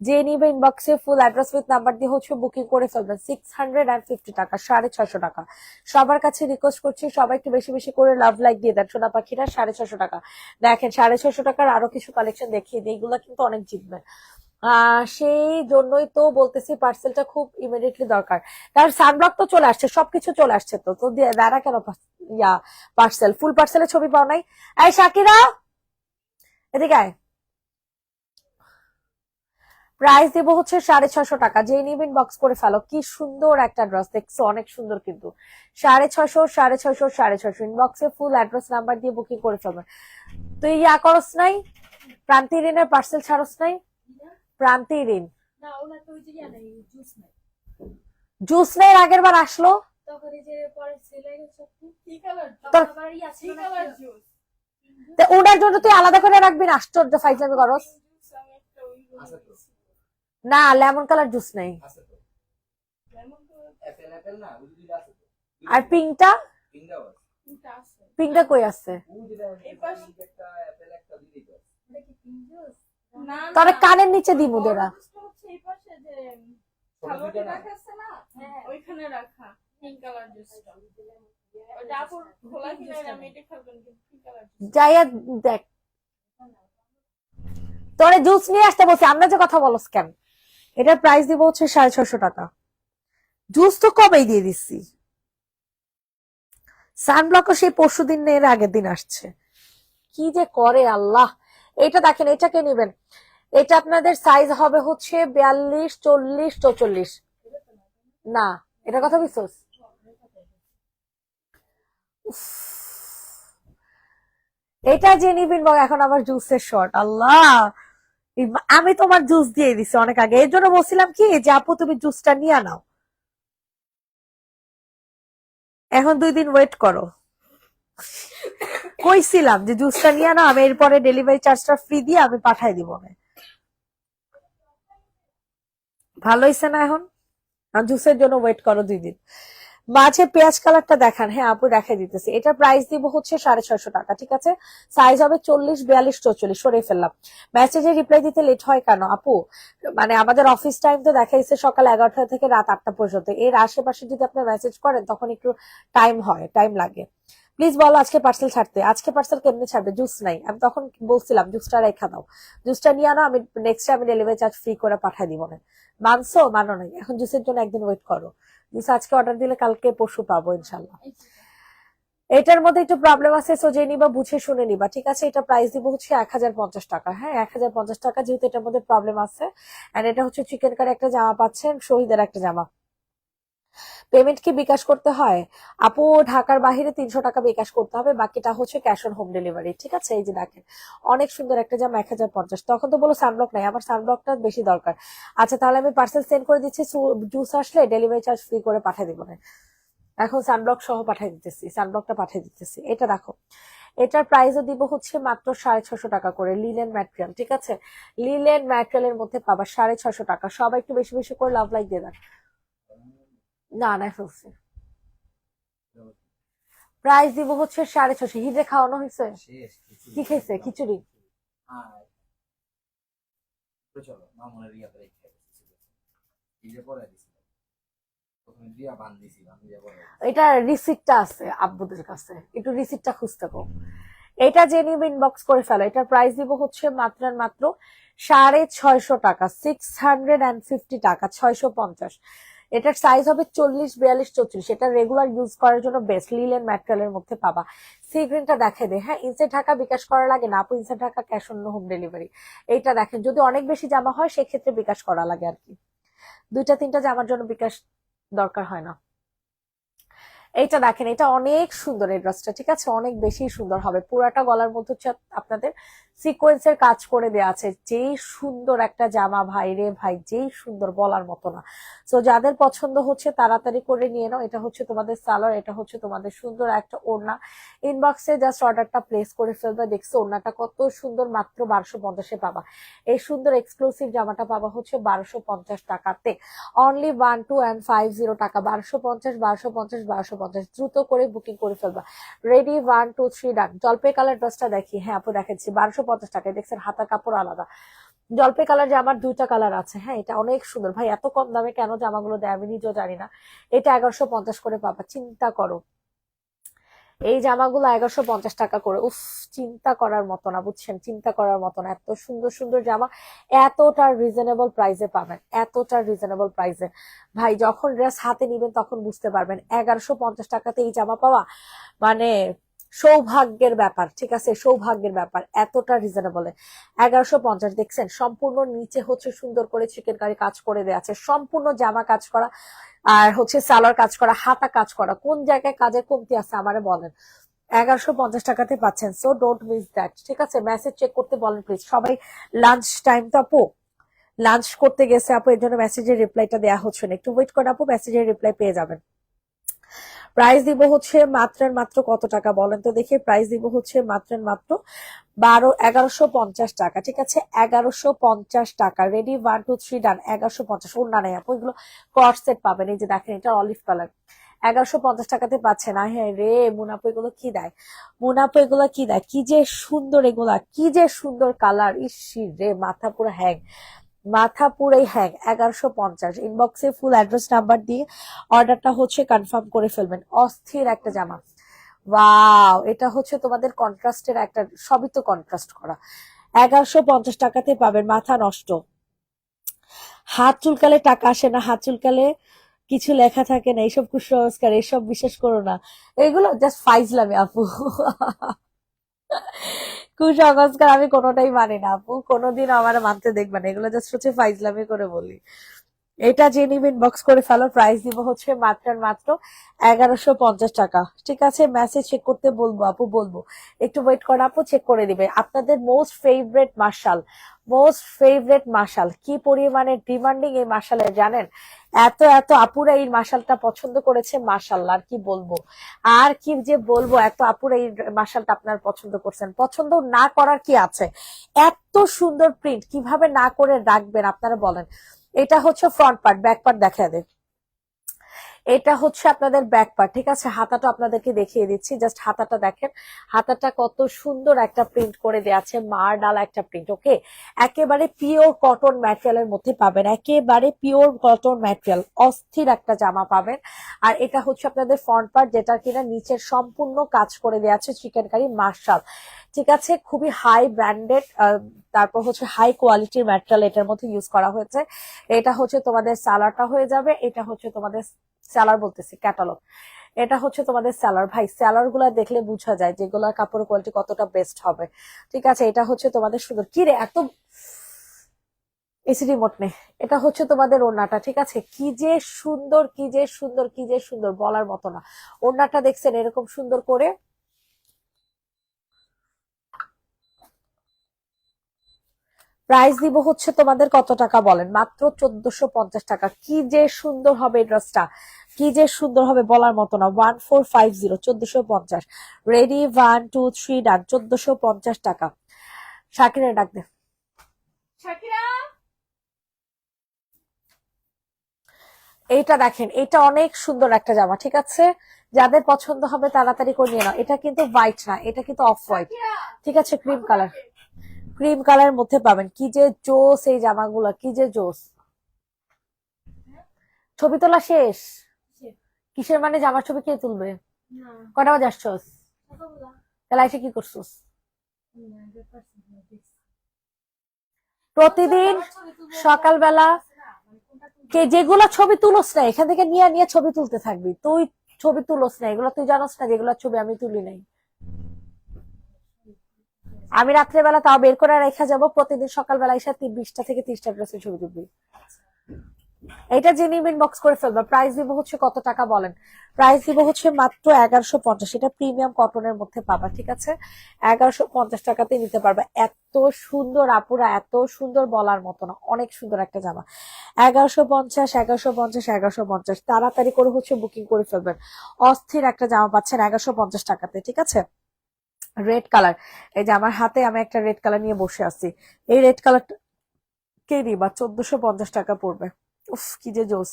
যে নিবে ইনবক্সে ফুল অ্যাড্রেস উইথ নাম্বার দিয়ে হচ্ছে বুকিং করে ফেলবেন। 650 টাকা, 650 টাকা। সবার কাছে রিকোয়েস্ট করছি সবাই একটু বেশি বেশি করে লাভ লাইক দিয়ে দেন সোনা পাখিরা। 650 টাকা। দেখেন 650 টাকার আরো কিছু কালেকশন দেখিয়ে দিই, এগুলো কিন্তু অনেক জিতবে। সেই জন্যই তো বলতেছি পার্সেলটা খুব ইমিডিয়েটলি দরকার। তার সানব্লক তো চলে আসছে, সবকিছু চলে আসছে, তো তো দাঁড়া কেন ইয়া পার্সেল, ফুল পার্সেলের ছবি পাও নাই? এই শাকিরা এদিকে আয়। প্রাইস দিব হচ্ছে 650 টাকা। যে নিবেন বক্স করে ফেলো। কি সুন্দর একটা ড্রেস দেখছো, অনেক সুন্দর কিন্তু। 650, 650, 650 ইনবক্সে ফুল অ্যাড্রেস নাম্বার দিয়ে বুকিং করে ফেলবেন। তুই ইয়া করস নাই, প্রান্তি ঋণের পার্সেল ছাড়স নাই? প্রান্তি ঋণ জুস নেই, আগের বার আসলো তো ওটার জন্য তুই আলাদা করে রাখবি না? আশ্চর্য ফাইজলামি করস। না লেমন কালার জুস নেই। আর পিঙ্কটা, পিঙ্কটা কই আছে? তবে কানের নিচে দিব দেরা। যাইয়া দেখ, তোরে জুস নিয়ে আসতে বলছি, আমরা যে কথা বলস কেন? এটার প্রাইস দিব হচ্ছে 650 টাকা। জুস তো কবেই দিয়ে দিচ্ছি। সানব্লকও সেই পরশু দিন এর আগের দিন আসছে, কি যে করে আল্লাহ। এটা দেখেন, এটাকে নিবেন, এটা আপনাদের সাইজ হবে হচ্ছে 42, 40, 44। না, এটা কথা বুঝছোস? এটা যে নিবেন এখন আমার জুসের শর্ট, আল্লাহ আমি তোমার জুস দিয়ে দিছি অনেক আগে, এর জন্য বলছিলাম কি যে আপু তুমি জুসটা নিয়ে নাও। এখন 2 দিন ওয়েট করো। কইছিলাম যে জুসটা নিয়ে নাও, আমি এরপরে ডেলিভারি চার্জটা ফ্রি দিয়ে আমি পাঠাই দিব। ভালো হয়েছে না? এখন জুসের জন্য ওয়েট করো 2 দিন। মাঝে পেঁয়াজ কালারটা দেখান। হ্যাঁ আপু দেখাই দিতেছি। এটা প্রাইস দিব হচ্ছে 650 টাকা, ঠিক আছে। সাইজ হবে 40, 42, 44। সরে ফেললাম। মেসেজে রিপ্লাই দিতে লেট হয় কেন আপু? মানে আমাদের অফিস টাইম তো দেখাইছে সকাল 11টা থেকে রাত 8টা পর্যন্ত। এর আশেপাশে যদি আপনি মেসেজ করেন তখন একটু টাইম হয়, টাইম লাগে। প্লিজ বলো আজকে পার্সেল ছাড়তে। আজকে পার্সেল কেমনি ছাড়বে? জুস নাই, আমি তখন বলছিলাম জুসটা রেখা দাও, জুসটা নিয়ে আনো, আমি নেক্সট আমি ডেলিভারি চার্জ ফ্রি করে পাঠাই দিব না। মানছো? মানো নাই। এখন জুসের জন্য একদিন ওয়েট করো। জুস আজকে অর্ডার দিলে কালকে পরশু পাবো ইনশাল্লাহ। এটার মধ্যে একটু প্রবলেম আছে, সো যে নিবা বুঝে শুনে নিবা, ঠিক আছে। এটা প্রাইস দিব হচ্ছে 1050 টাকা। হ্যাঁ, 1050 টাকা, যেহেতু এটার মধ্যে প্রবলেম আছে। এন্ড এটা হচ্ছে চিকেন কারি একটা জামা পাচ্ছেন, শহীদের একটা জামা। পেমেন্ট কি বিকাশ করতে হয় আপু? ঢাকার বাইরে 300 টাকা বিকাশ করতে হবে, বাকিটা হচ্ছে ক্যাশ অন হোম ডেলিভারি, ঠিক আছে। এই যে দেখেন অনেক সুন্দর একটা জামা 1050। তখন তো বলো সানব্লক নাই, আমার সানব্লকটা বেশি দরকার। আচ্ছা তাহলে আমি পার্সেল সেন্ড করে দিচ্ছি, জুস আসলে ডেলিভারি চার্জ ফ্রি করে পাঠিয়ে দিব না। এখন সানব্লক সহ পাঠিয়ে দিতেছি, সানব্লকটা পাঠিয়ে দিতেছি। এটা দেখো, এটার প্রাইসও দিব হচ্ছে মাত্র 650 টাকা করে, লিলেন ম্যাটেরিয়াল, ঠিক আছে। লিলেন ম্যাটেরিয়ালের মধ্যে পাবা 650 টাকা। সবাই একটু বেশি বেশি করে লাভ লাইক দিয়ে দেন। না না ফেলছি, প্রাইস দিব হচ্ছে 650। হিদে খাওয়ানো হয়েছে? কি খাইছে? খিচুড়ি। এটা রিসিপ্টটা আছে আব্বুদের কাছে, একটু রিসিপ্টটা খুঁজতে কো। এটা যে নিবে ইনবক্স করে ফেলো। এটার প্রাইস দিব হচ্ছে মাত্র আর মাত্র 650 টাকা, 650 টাকা, 650। এটার সাইজ হবে 40, 42, 34। এটা রেগুলার ইউজ করার জন্য বেস্ট, লিলেন ম্যাটেরিয়ালের মধ্যে পাবা। সি গ্রিনটা দেখে দে। হ্যাঁ, ইনসাইড ঢাকা বিকাশ করা লাগে না আপু, inside Dhaka cash on home delivery. এইটা দেখেন, যদি অনেক বেশি জামা হয় সেক্ষেত্রে বিকাশ করা লাগে আর কি। 2-3টা জামার জন্য বিকাশ দরকার হয় না। এইটা দেখেন, এটা অনেক সুন্দর এই ড্রেসটা, ঠিক আছে, অনেক বেশি সুন্দর হবে। পুরাটা গলার মধ্যে হচ্ছে আপনাদের সিকোয়েন্সের কাজ করে দেওয়া আছে। যেই সুন্দর একটা জামা ভাই রে ভাই, যেই সুন্দর বলার মতো না। তো যাদের পছন্দ হচ্ছে তাড়াতাড়ি করে নিয়ে নাও। এটা হচ্ছে তোমাদের সালোয়ার, এটা হচ্ছে তোমাদের সুন্দর একটা ওড়না। ইনবক্সে জাস্ট অর্ডারটা প্লেস করে ফেলবে। দেখছো ওড়নাটা কত সুন্দর, মাত্র 1250-এ পাবা। এই সুন্দর এক্সক্লুসিভ জামাটা পাবা হচ্ছে 1250 টাকাতে। অনলি 1250 টাকা, 1250, 1250, 1250। দ্রুত করে বুকিং করে ফেলবা। রেডি, 1 2 3 ডান। জলপাই কালার ড্রেসটা দেখি। হ্যাঁ আপু দেখাচ্ছি, 1250 টাকায়। দেখছেন হাতার কাপড় আলাদা। জলপাই কালার যে আমার 2টা কালার আছে। হ্যাঁ, এটা অনেক সুন্দর ভাই, এত কম দামে কেন জামাগুলো দেয় আমি নিজেও জানি না। এটা 1150 করে পাবা, চিন্তা করো। এই জামাগুলো 1150 টাকা করে। উফ, চিন্তা করার মতো না, বুঝছেন, চিন্তা করার মতো না। এত সুন্দর সুন্দর জামা এতটা রিজনেবল প্রাইসে পাবেন, এতটা রিজনেবল প্রাইসে। ভাই যখন ড্রেস হাতে নিবেন তখন বুঝতে পারবেন 1150 টাকাতে এই জামা পাওয়া মানে সৌভাগ্যের ব্যাপার, ঠিক আছে, সৌভাগ্যের ব্যাপার। এতটা রিজনেবল 1150। দেখছেন সম্পূর্ণ নিচে হচ্ছে সুন্দর করে চিকেন কারি কাজ করে দেওয়া আছে, সম্পূর্ণ জামা কাজ করা, আর হচ্ছে সালোয়ার কাজ করা, হাতা কাজ করা। কোন জায়গায় কাজের কমতি আছে আমারে বলেন। 1150 টাকাতে পাচ্ছেন, সো ডোন্ট মিস দ্যাট, ঠিক আছে। মেসেজ চেক করতে বলেন প্লিজ সবাই। লাঞ্চ টাইম তো আপু, লাঞ্চ করতে গেছে আপু, এর জন্য মেসেজের রিপ্লাইটা দেওয়া হচ্ছে না। একটু ওয়েট করেন আপু, মেসেজের রিপ্লাই পেয়ে যাবেন। প্রাইস দিব হচ্ছে মাত্র মাত্র কত টাকা বলেন তো দেখি। প্রাইস দিব হচ্ছে মাত্র মাত্র 1150 টাকা, ঠিক আছে, 1150 টাকা। রেডি, 1 2 3 ডান। 1150। ওর না নাই আপু, এগুলো কট সেট পাবেন। এই যে দেখেন, এটা অলিভ কালার, 1150 টাকাতে পাচ্ছেন। হ্যাঁ রে, মুনাপু এগুলো কি দেয়, মুনাপু এগুলো কি দেয়, কি যে সুন্দর এগুলা, কি যে সুন্দর কালার। ইসি রে, মাথা পুরো হ্যাং, মাথা পুরাই হ্যাং। 1150। ইনবক্সে ফুল অ্যাড্রেস নাম্বার দিয়ে অর্ডারটা হচ্ছে কনফার্ম করে ফেলবেন। অস্থির একটা জামা। ওয়াও, এটা হচ্ছে তোমাদের কন্ট্রাস্টের একটা, সবই তো কন্ট্রাস্ট করা। 1150 টাকাতে পাবেন, মাথা নষ্ট। হাত চুলকালে টাকা আসে না, হাত চুলকালে কিছু লেখা থাকে না, এইসব কুসংস্কার, এইসব বিশ্বাস করো না। এগুলো জাস্ট ফাইজলামে আপু। কুসংস্কার আমি কোনোটাই মানি না আপু, কোনোদিন আমার মানতে দেখবে না, এগুলো জাস্ট হচ্ছে ফাইজলামি করে বলি। এটা যে নিবেন বক্স করে ফেলো। প্রাইস দিব হচ্ছে মাত্র মাত্র 1150 টাকা, ঠিক আছে। মেসেজ চেক করতে বলবো আপু, বলবো একটু ওয়েট করেন আপু, চেক করে দিবে। আপনাদের most favourite marshal, most favourite marshal, কি পরিমাণে ডিমান্ডিং এই মার্শালের জানেন। এত এত আপুরা এই মার্শালটা পছন্দ করেছে, মার্শাল্লাহ আর কি বলবো, আর কি যে বলবো। এত আপুরা এই মার্শালটা আপনার পছন্দ করছেন, পছন্দ না করার কি আছে। এত সুন্দর প্রিন্ট, কিভাবে না করে রাখবেন আপনারা বলেন। এটা হচ্ছে ফ্রন্ট পার্ট, ব্যাক পার্ট দেখা দেয়। এটা হচ্ছে আপনাদের ব্যাক পার্ট, ঠিক আছে। হাতাটা আপনাদেরকে দেখিয়ে দিচ্ছি, জাস্ট হাতাটা দেখেন। হাতাটা কত সুন্দর একটা প্রিন্ট করে দেওয়া আছে, মার ডালা একটা প্রিন্ট। ওকে, একেবারে পিওর কটন ম্যাটেরিয়ালের মধ্যে পাবেন, একেবারে পিওর কটন ম্যাটেরিয়াল। অস্থির একটা জামা পাবেন। আর এটা হচ্ছে আপনাদের ফ্রন্ট পার্ট, যেটা কিনা নিচের সম্পূর্ণ কাজ করে দেওয়া আছে চিকেন কারি মার্শাল, ঠিক আছে। খুবই হাই ব্র্যান্ডেড, তারপর হচ্ছে হাই কোয়ালিটির ম্যাটেরিয়াল এটার মধ্যে ইউজ করা হয়েছে। এটা হচ্ছে তোমাদের সালারটা হয়ে যাবে, এটা হচ্ছে তোমাদের সালার বলতেছি ক্যাটালগ। এটা হচ্ছে তোমাদের স্যালার। ভাই স্যালার গুলা দেখলে বোঝা যায় যেগুলোর কাপড় কোয়ালিটি কতটা বেস্ট হবে। ঠিক আছে, এটা হচ্ছে তোমাদের সুন্দর। কি রে এত এসি রিমোট নেই। এটা হচ্ছে তোমাদের ওড়নাটা। ঠিক আছে, কি যে সুন্দর, কি যে সুন্দর, কি যে সুন্দর, বলার মতো না। ওড়নাটা দেখছেন এরকম সুন্দর করে। প্রাইস দিব হচ্ছে তোমাদের কত টাকা বলেন? মাত্র 1450 টাকা। কি যে সুন্দর হবে এই ড্রেসটা, কি যে সুন্দর হবে বলার মতো না। 1450, 1450। রেডি, 1 2 3 ডান। 1450 টাকা। শাকিরা ডাক দে। এইটা দেখেন, এটা অনেক সুন্দর একটা জামা। ঠিক আছে, যাদের পছন্দ হবে তাড়াতাড়ি করে নিয়ে নাও। এটা কিন্তু হোয়াইট না, এটা কিন্তু অফ হোয়াইট। ঠিক আছে, ক্রিম কালার। ক্রিম কালারের মধ্যে পাবেন। কি যে জোস এই জামাগুলো, কি যে জোস। ছবি তোলা শেষ? কিসের মানে? জামার ছবি কে তুলবে? কটা বাজে আসছস? তাহলে এসে কি করছস? প্রতিদিন সকালবেলা কে যেগুলা ছবি তুলস না এখান থেকে নিয়ে নিয়ে ছবি তুলতে থাকবি তুই। ছবি তুলস না এগুলো, তুই জানোস না যেগুলো ছবি আমি তুলি নাই। আমি রাত্রেবেলা তাও বের করে রেখা যাব, প্রতিদিন সকালবেলা এসে 20টা থেকে 30টা ড্রেসের ছবি তুলবি। এটা জেনে ইনবক্স করে ফেলবা। প্রাইস দিব হচ্ছে কত টাকা বলেন? প্রাইস দিব হচ্ছে মাত্র 1150। এটা প্রিমিয়াম কটনের মধ্যে পাবা। ঠিক আছে, 1150 টাকাতে নিতে পারবা। এত সুন্দর আপুরা, এত সুন্দর বলার মতো না, অনেক সুন্দর একটা জামা। 1150, 1150, 1150। তাড়াতাড়ি করে হচ্ছে বুকিং করে ফেলবেন। অস্থির একটা জামা পাচ্ছেন 1150 টাকাতে। ঠিক আছে, রেড কালার। এই যে আমার হাতে আমি একটা রেড কালার নিয়ে বসে আছি। এই রেড কালার কে দিবা? 1450 টাকা পড়বে। উফ কি যে জোস।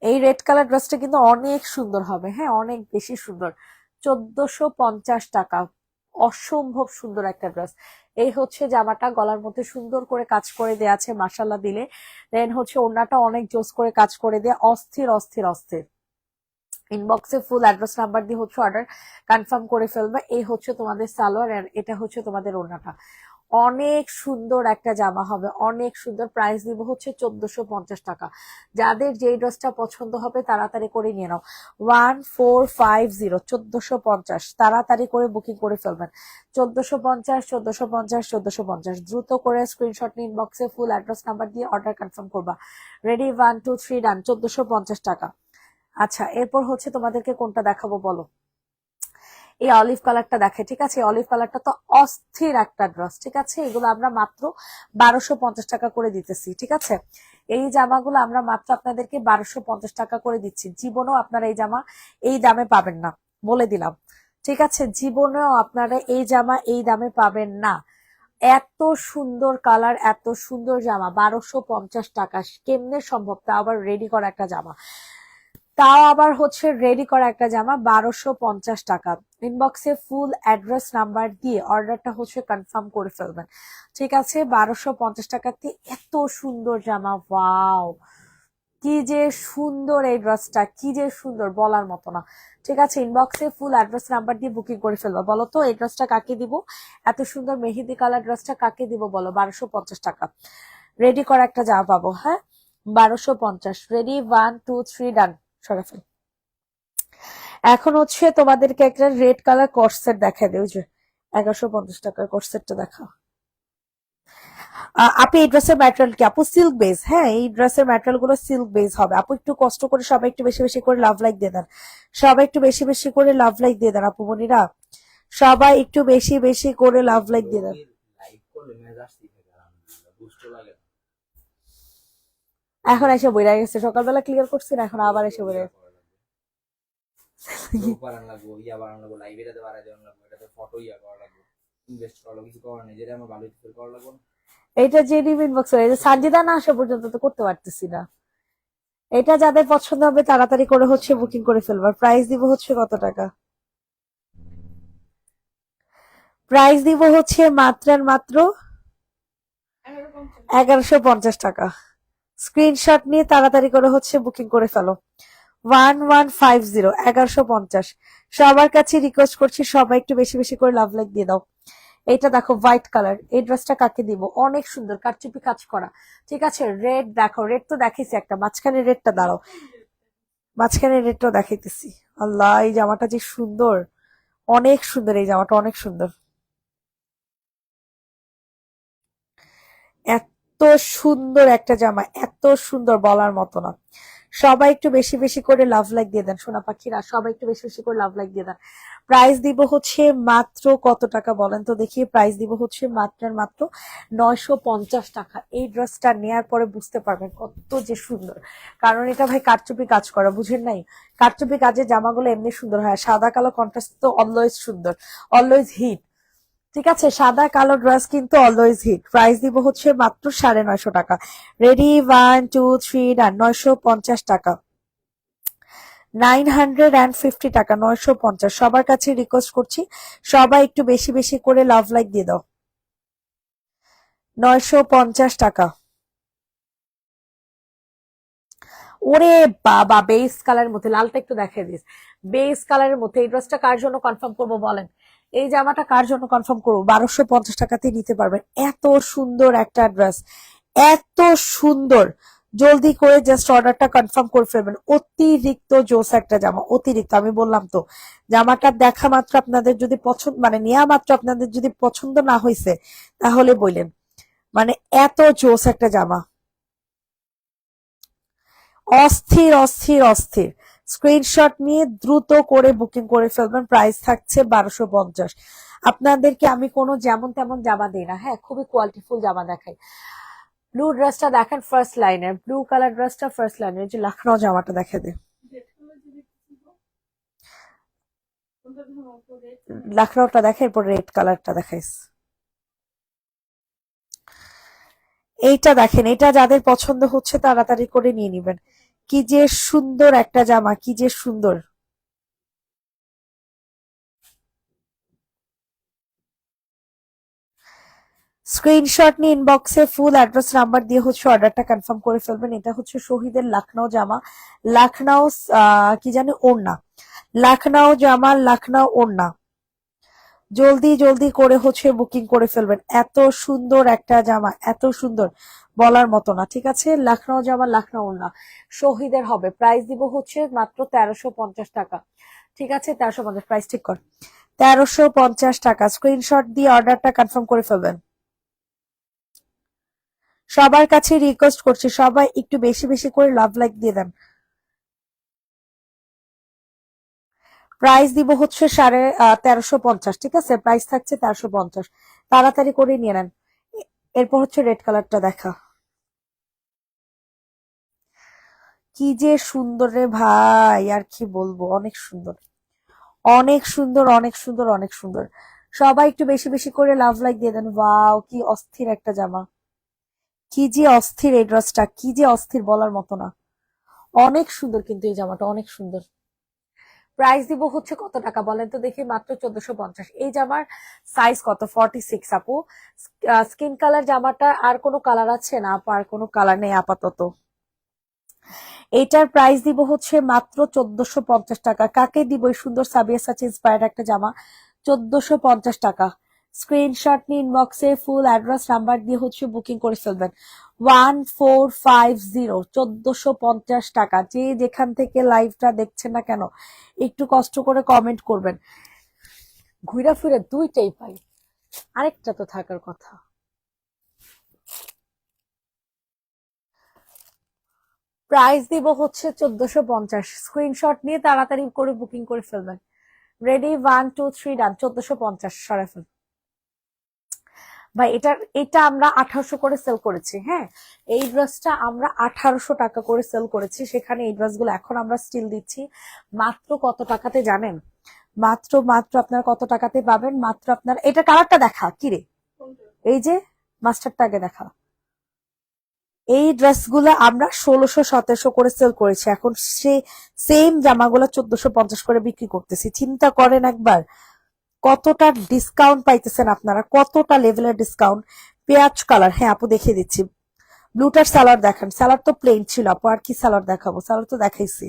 এই রেড কালার ড্রেসটা কিন্তু অনেক সুন্দর হবে, হ্যাঁ অনেক বেশি সুন্দর। 1450 টাকা। অসম্ভব সুন্দর একটা ড্রেস। এই হচ্ছে জামাটা, গলার মধ্যে সুন্দর করে কাজ করে দেয়া আছে মাশাল্লাহ দিলে। দেন হচ্ছে ওড়নাটা অনেক জোস করে কাজ করে দেয়া, অস্থির অস্থির অস্থির। ইনবক্সে ফুল অ্যাড্রেস নাম্বার দিয়ে হচ্ছে অর্ডার কনফার্ম করে ফেলবে। এই হচ্ছে তোমাদের সালোয়ার, আর এটা হচ্ছে তোমাদের ওড়নাটা। অনেক সুন্দর একটা জামা হবে, অনেক সুন্দর। প্রাইস দিব হচ্ছে 1450 টাকা। যাদের যেই ড্রেসটা পছন্দ হবে তাড়াতাড়ি করে নিয়ে নাও। 1450, 1450। তাড়াতাড়ি করে বুকিং করে ফেলবেন। 1450, 1450, 1450। দ্রুত করে স্ক্রিনশট নিয়ে ইনবক্সে ফুল অ্যাড্রেস নাম্বার দিয়ে অর্ডার কনফার্ম করবা। রেডি, 1 2 3 ডান। 1450 টাকা। আচ্ছা, এরপর হচ্ছে তোমাদেরকে কোনটা দেখাবো বলো? এই অলিভ কালারটা দেখে। ঠিক আছে, অলিভ কালারটা তো অস্থির একটা ড্রেস। ঠিক আছে, এগুলো আমরা মাত্র 1250 টাকা করে দিতেছি। ঠিক আছে, এই জামাগুলো আমরা মাত্র আপনাদেরকে 1250 টাকা করে দিচ্ছি। জীবনেও আপনারা এই জামা এই দামে পাবেন না, বলে দিলাম। ঠিক আছে, জীবনেও আপনারা এই জামা এই দামে পাবেন না। এত সুন্দর কালার, এত সুন্দর জামা 1250 টাকা কেমনে সম্ভব? তা আবার রেডি করা একটা জামা, তাও আবার হচ্ছে রেডি করা একটা জামা 1250 টাকা। ইনবক্সে ফুল অ্যাড্রেস নাম্বার দিয়ে অর্ডারটা হচ্ছে কনফার্ম করে ফেলবেন। ঠিক আছে, 1250 টাকাতে এত সুন্দর জামা। ওয়াও, কি যে সুন্দর এই ড্রেসটা, কি যে সুন্দর বলার মতো না। ঠিক আছে, ইনবক্সে ফুল অ্যাড্রেস নাম্বার দিয়ে বুকিং করে ফেলবো। বলো তো এই ড্রেসটা কাকে দিব? এত সুন্দর মেহেদি কালার ড্রেসটা কাকে দিব বলো? 1250 টাকা রেডি করা একটা জামা পাবো। হ্যাঁ, 1250। রেডি, 1 2 3 ডান। সরাফি, এখন হচ্ছে তোমাদেরকে একটা রেড কালার কর্সেট দেখা দেয়। ওই যে 1150 টাকার কর্সেটটা দেখা। আপু এই ড্রেসের ম্যাটেরিয়াল কি? আপু সিল্ক বেস। হ্যাঁ, এই ড্রেসের ম্যাটেরিয়াল গুলো সিল্ক বেস হবে। আপু একটু কষ্ট করে সবাই একটু বেশি বেশি করে লাভ লাইক দিয়ে দেন। সবাই একটু বেশি বেশি করে লাভ লাইক দিয়ে দেন আপু মনিরা। সবাই একটু বেশি বেশি করে লাভ লাইক দিয়ে দেন। এখন এসে বইরা গেছে, সকালবেলা ক্লিয়ার করছি না, এখন আবার এসে বইরা গেছে। এটা যে ইনবক্স এই যে সানজিদা না আসা পর্যন্ত তো করতে পারতেছি না। এটা যাদের পছন্দ হবে তাড়াতাড়ি করে হচ্ছে বুকিং করে ফেলবার। প্রাইস দিব হচ্ছে কত টাকা? প্রাইস দিব হচ্ছে মাত্র আর মাত্র 1150 টাকা। স্ক্রিনশট নিয়ে তাড়াতাড়ি করে হচ্ছে বুকিং করে ফেলো। 1150, 1150। সবার কাছে রিকোয়েস্ট করছি সবাই একটু বেশি বেশি করে লাভ লাইক দিয়ে দাও। এইটা দেখো হোয়াইট কালার, এই ড্রেসটা কাকে দিব? অনেক সুন্দর কারচুপি কাজ করা। ঠিক আছে, রেড দেখো, রেড তো দেখিস একটা, মাঝখানে রেডটা দাঁড়াও। মাঝখানে রেটটাও দেখাইতেছি। আল্লাহ, এই জামাটা যে সুন্দর, অনেক সুন্দর, এই জামাটা অনেক সুন্দর। এত সুন্দর একটা জামা, এত সুন্দর বলার মতো না। সবাই একটু বেশি বেশি করে লাভ লাইক দিয়ে দেন সোনা পাখিরা, সবাই একটু বেশি বেশি করে লাভ লাইক দিয়ে দেন। প্রাইস দিব হচ্ছে মাত্র কত টাকা বলেন তো দেখি? প্রাইস দিব হচ্ছে মাত্র আর মাত্র 950 টাকা। এই ড্রেসটা নেয়ার পরে বুঝতে পারবেন কত যে সুন্দর, কারণ এটা ভাই কারচুপি কাজ করা, বুঝেন নাই? কারচুপি কাজের জামাগুলো এমনি সুন্দর হয়, সাদা কালো কন্ট্রাস্ট তো অলওয়েজ সুন্দর, অলওয়েজ হিট। ঠিক আছে, সাদা কালো ড্রেস কিন্তু অলওয়েজ হিট। প্রাইস দিব হচ্ছে মাত্র 950 টাকা। রেডি, 1 2 3 ডান। 950 টাকা, 950 টাকা, 950। সবার কাছে রিকোয়েস্ট করছি, সবাই একটু বেশি বেশি করে লাভ লাইক দিয়ে দাও। 950 টাকা। ওরে বাবা, বেস কালারের মধ্যে লালটা একটু দেখাই দিস। বেস কালারের মধ্যে এই ড্রেসটা কার জন্য কনফার্ম করবো বলেন? এই জামাটা কার জন্য কনফার্ম করবো? 1250 টাকাতে নিতে পারবেন। এত সুন্দর একটা ড্রেস, এত সুন্দর। জলদি করে জাস্ট অর্ডারটা কনফার্ম করে ফেলবেন। অতিরিক্ত জোস একটা জামা, অতিরিক্ত। আমি বললাম তো, জামাটা দেখা মাত্র আপনাদের যদি পছন্দ, মানে নেওয়া মাত্র আপনাদের যদি পছন্দ না হয়েছে তাহলে বললেন। মানে এত জোস একটা জামা, অস্থির অস্থির অস্থির। স্ক্রিনশট নিয়ে দ্রুত করে বুকিং করে ফেলবেন। প্রাইস থাকছে 1250। আপনাদেরকে আমি কোনো যেমন তেমন জামা দিই না, হ্যাঁ, খুবই কোয়ালিটিফুল জামা দেখাই। ব্লু ড্রেসটা দেখেন, ফার্স্ট লাইনের ব্লু কালার ড্রেসটা ফার্স্ট লাইনের, যে লখনৌ জামাটা দেখে দে। লখনৌটা দেখে, এরপর রেড কালারটা দেখাইস। এইটা দেখেন, এটা যাদের পছন্দ হচ্ছে তাড়াতাড়ি করে নিয়ে নিবেন। কি যে সুন্দর একটা জামা, কি যে সুন্দর। স্ক্রিনশট নিয়ে ইনবক্সে ফুল অ্যাড্রেস নাম্বার দিয়ে হচ্ছে অর্ডারটা কনফার্ম করে ফেলবেন। এটা হচ্ছে শহীদের লখনৌ জামা, লখনৌ কি জানি ওড়না, লখনৌ জামা, লখনৌ ওড়না। জলদি জলদি করে হচ্ছে বুকিং করে ফেলবেন। এত সুন্দর একটা জামা, এত সুন্দর বলার মতো না। ঠিক আছে, লখনৌ জামা, লখনৌ ওড়না, শহীদের হবে। প্রাইস দিব হচ্ছে মাত্র 1350 টাকা। ঠিক আছে, 1350। প্রাইস ঠিক কর, 1350 টাকা। স্ক্রিনশট দিয়ে অর্ডারটা কনফার্ম করে ফেলবেন। সবার কাছে রিকোয়েস্ট করছি, সবাই একটু বেশি বেশি করে লাভ লাইক দিয়ে দেন। প্রাইস দিব হচ্ছে 1350। ঠিক আছে, প্রাইস থাকছে 1350। তাড়াতাড়ি করে নিয়ে নেন। এরপর হচ্ছে রেড কালারটা দেখা, কি যে সুন্দর রে ভাই, আর কি বলবো, অনেক সুন্দর, অনেক সুন্দর, অনেক সুন্দর, অনেক সুন্দর। সবাই একটু বেশি বেশি করে লাভ লাইক দিয়ে দেন। ওয়াও, কি অস্থির একটা জামা, কি যে অস্থির এই ড্রেসটা, কি যে অস্থির বলার মতো না। অনেক সুন্দর, কিন্তু এই জামাটা অনেক সুন্দর। প্রাইস দিব হচ্ছে কত টাকা বলেন তো দেখি? মাত্র 1450। এই জামার সাইজ কত? 46 আপু। স্কিন কালার জামাটা আর কোনো কালার আছে না আপু? আর কোনো কালার নেই আপাতত। এইটার প্রাইস দিব হচ্ছে মাত্র 1450 টাকা। কাকে দিব এই সুন্দর সাবিয়া সাচি ইন্সপায়ার্ড একটা জামা? 1450 টাকা। স্ক্রিনশট নিয়ে ইনবক্সে ফুল অ্যাড্রেস নাম্বার দিয়ে হচ্ছে বুকিং করে ফেলবেন। 1450, 1450 টাকা। যে যেখান থেকে লাইভটা দেখছেন না কেন, একটু কষ্ট করে কমেন্ট করবেন। ঘুরা ফিরে দুইটাই পাই, আরেকটা তো থাকার কথা। প্রাইস দিব হচ্ছে 1450। স্ক্রিনশট নিয়ে তাড়াতাড়ি করে বুকিং করে ফেলবেন। রেডি, 1 2 3 ডান। 1450 সরাই ফেল ভাই। এটা আমরা 1800 করে সেল করেছি, হ্যাঁ। এই ড্রেসটা আমরা 1800 টাকা করে সেল করেছি, সেখানে এই ড্রেসগুলো এখন আমরা স্টিল দিচ্ছি মাত্র কত টাকাতে জানেন? মাত্র মাত্র আপনার কত টাকাতে পাবেন? মাত্র আপনার, এটা কালারটা দেখা কি রে, এই যে মাস্টারটা আগে দেখা। এই ড্রেসগুলো আমরা 1600 1700 করে সেল করেছি, এখন সে সেম জামাগুলো 1450 করে বিক্রি করতেছি। চিন্তা করেন একবার, কতটা ডিসকাউন্ট পাইতেছেন আপনারা, কতটা লেভেলের ডিসকাউন্ট। পেঁয়াজ কালার, হ্যাঁ আপু দেখিয়ে দিচ্ছি। ব্লুটার সালোয়ার দেখান। সালোয়ার তো প্লেন ছিল আপু, আর কি সালোয়ার দেখাবো? সালোয়ার তো দেখাইছি।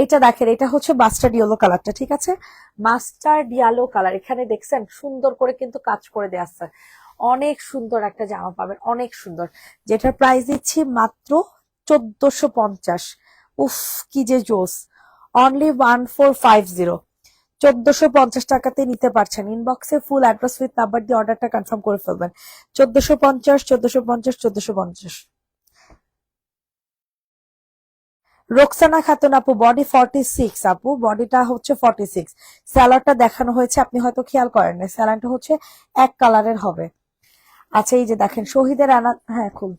এইটা দেখেন, এটা হচ্ছে মাস্টার্ড ইয়েলো কালারটা। ঠিক আছে, মাস্টার্ড ইয়েলো কালার। এখানে দেখছেন সুন্দর করে কিন্তু কাজ করে দেওয়া আছে। অনেক সুন্দর একটা জামা পাবেন, অনেক সুন্দর, যেটার প্রাইস দিচ্ছি মাত্র 1450। উফ, কি যে জোস। অনলি 1450, 1450 টাকাতে নিতে পারছেন। ইনবক্সে ফুল অ্যাড্রেস উইথ নাম্বার দিয়ে অর্ডারটা কনফার্ম করে ফেলবেন। 1450, 1450, 1450। রোকসানা খাতুন আপু, বডি 46 আপু, বডিটা হচ্ছে 46। স্যালাডটা দেখানো হয়েছে, আপনি হয়তো খেয়াল করেন না, স্যালাডটা হচ্ছে এক কালারের হবে। আচ্ছা, এই যে দেখেন শহীদের আনা, হ্যাঁ খুল,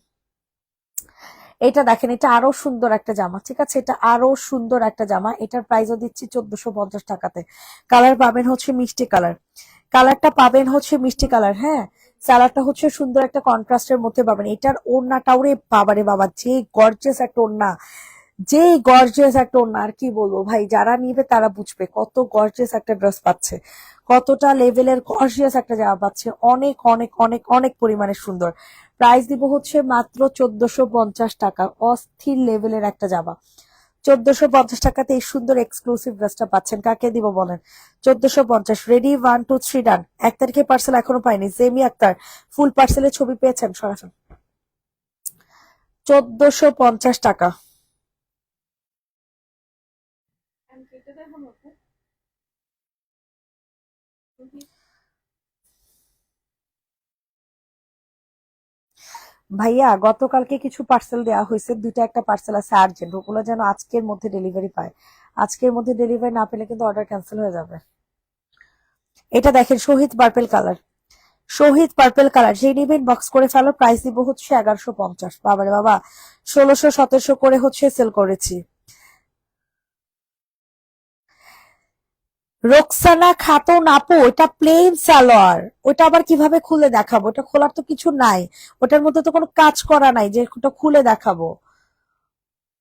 এটা দেখেন, এটা আরো সুন্দর একটা জামা, ঠিক আছে, এটা আরো সুন্দর একটা জামা। এটার প্রাইসও দিচ্ছি 1450 টাকাতে। কালার পাবেন হচ্ছে মিষ্টি কালার, কালারটা পাবেন হচ্ছে মিষ্টি কালার, হ্যাঁ। সালাডটা হচ্ছে সুন্দর একটা কন্ট্রাস্টের মধ্যে পাবেন। এটার ওড়নাটাও রে বাবারে বাবা, যে গর্জিয়াস একটা ওড়না, যে গর্জিয়াস একটা ওড়না, আর কি বলবো ভাই, যারা নিবে তারা বুঝবে কত গর্জিয়াস একটা ড্রেস পাচ্ছে, কতটা লেভেলের গর্জিয়াস একটা জামা পাচ্ছে। অনেক অনেক অনেক অনেক পরিমাণে সুন্দর। প্রাইস দিব হচ্ছে মাত্র 1450 টাকা। অস্থির লেভেলের একটা জামা, 1450 টাকাতে এই সুন্দর এক্সক্লুসিভ ড্রেসটা পাচ্ছেন। কাকে দিব বলেন? 1450। রেডি, 1 2 3 ডান। 1 তারিখে পার্সেল এখনো পাইনি। জেমি আক্তার, ফুল পার্সেলের ছবি পেয়েছেন? সরাসরি 1450 টাকা। ভাইয়া গতকালকে কিছু পার্সেল দেওয়া হয়েছে, দুইটা একটা পার্সেল আছে আর্জেন্ট, ওগুলো যেন আজকের মধ্যে ডেলিভারি পায়। আজকের মধ্যে ডেলিভারি না পেলে কিন্তু অর্ডার ক্যান্সেল হয়ে যাবে। এটা দেখেন শহীদ পার্পেল কালার, শহীদ পার্পেল কালার, যে নিবেন বক্স করে ফেলো। প্রাইস দিব হচ্ছে 1150। বাবারে বাবা, 1600 1700 করে হচ্ছে সেল করেছি। রোকসানা খাতুন আপু, ওটা প্লেন সালোয়ার, ওটা আবার কিভাবে খুলে দেখাবো? ওটা খোলার তো কিছু নাই, ওটার মধ্যে তো কোনো কাজ করা নাই যে ওটা খুলে দেখাবো।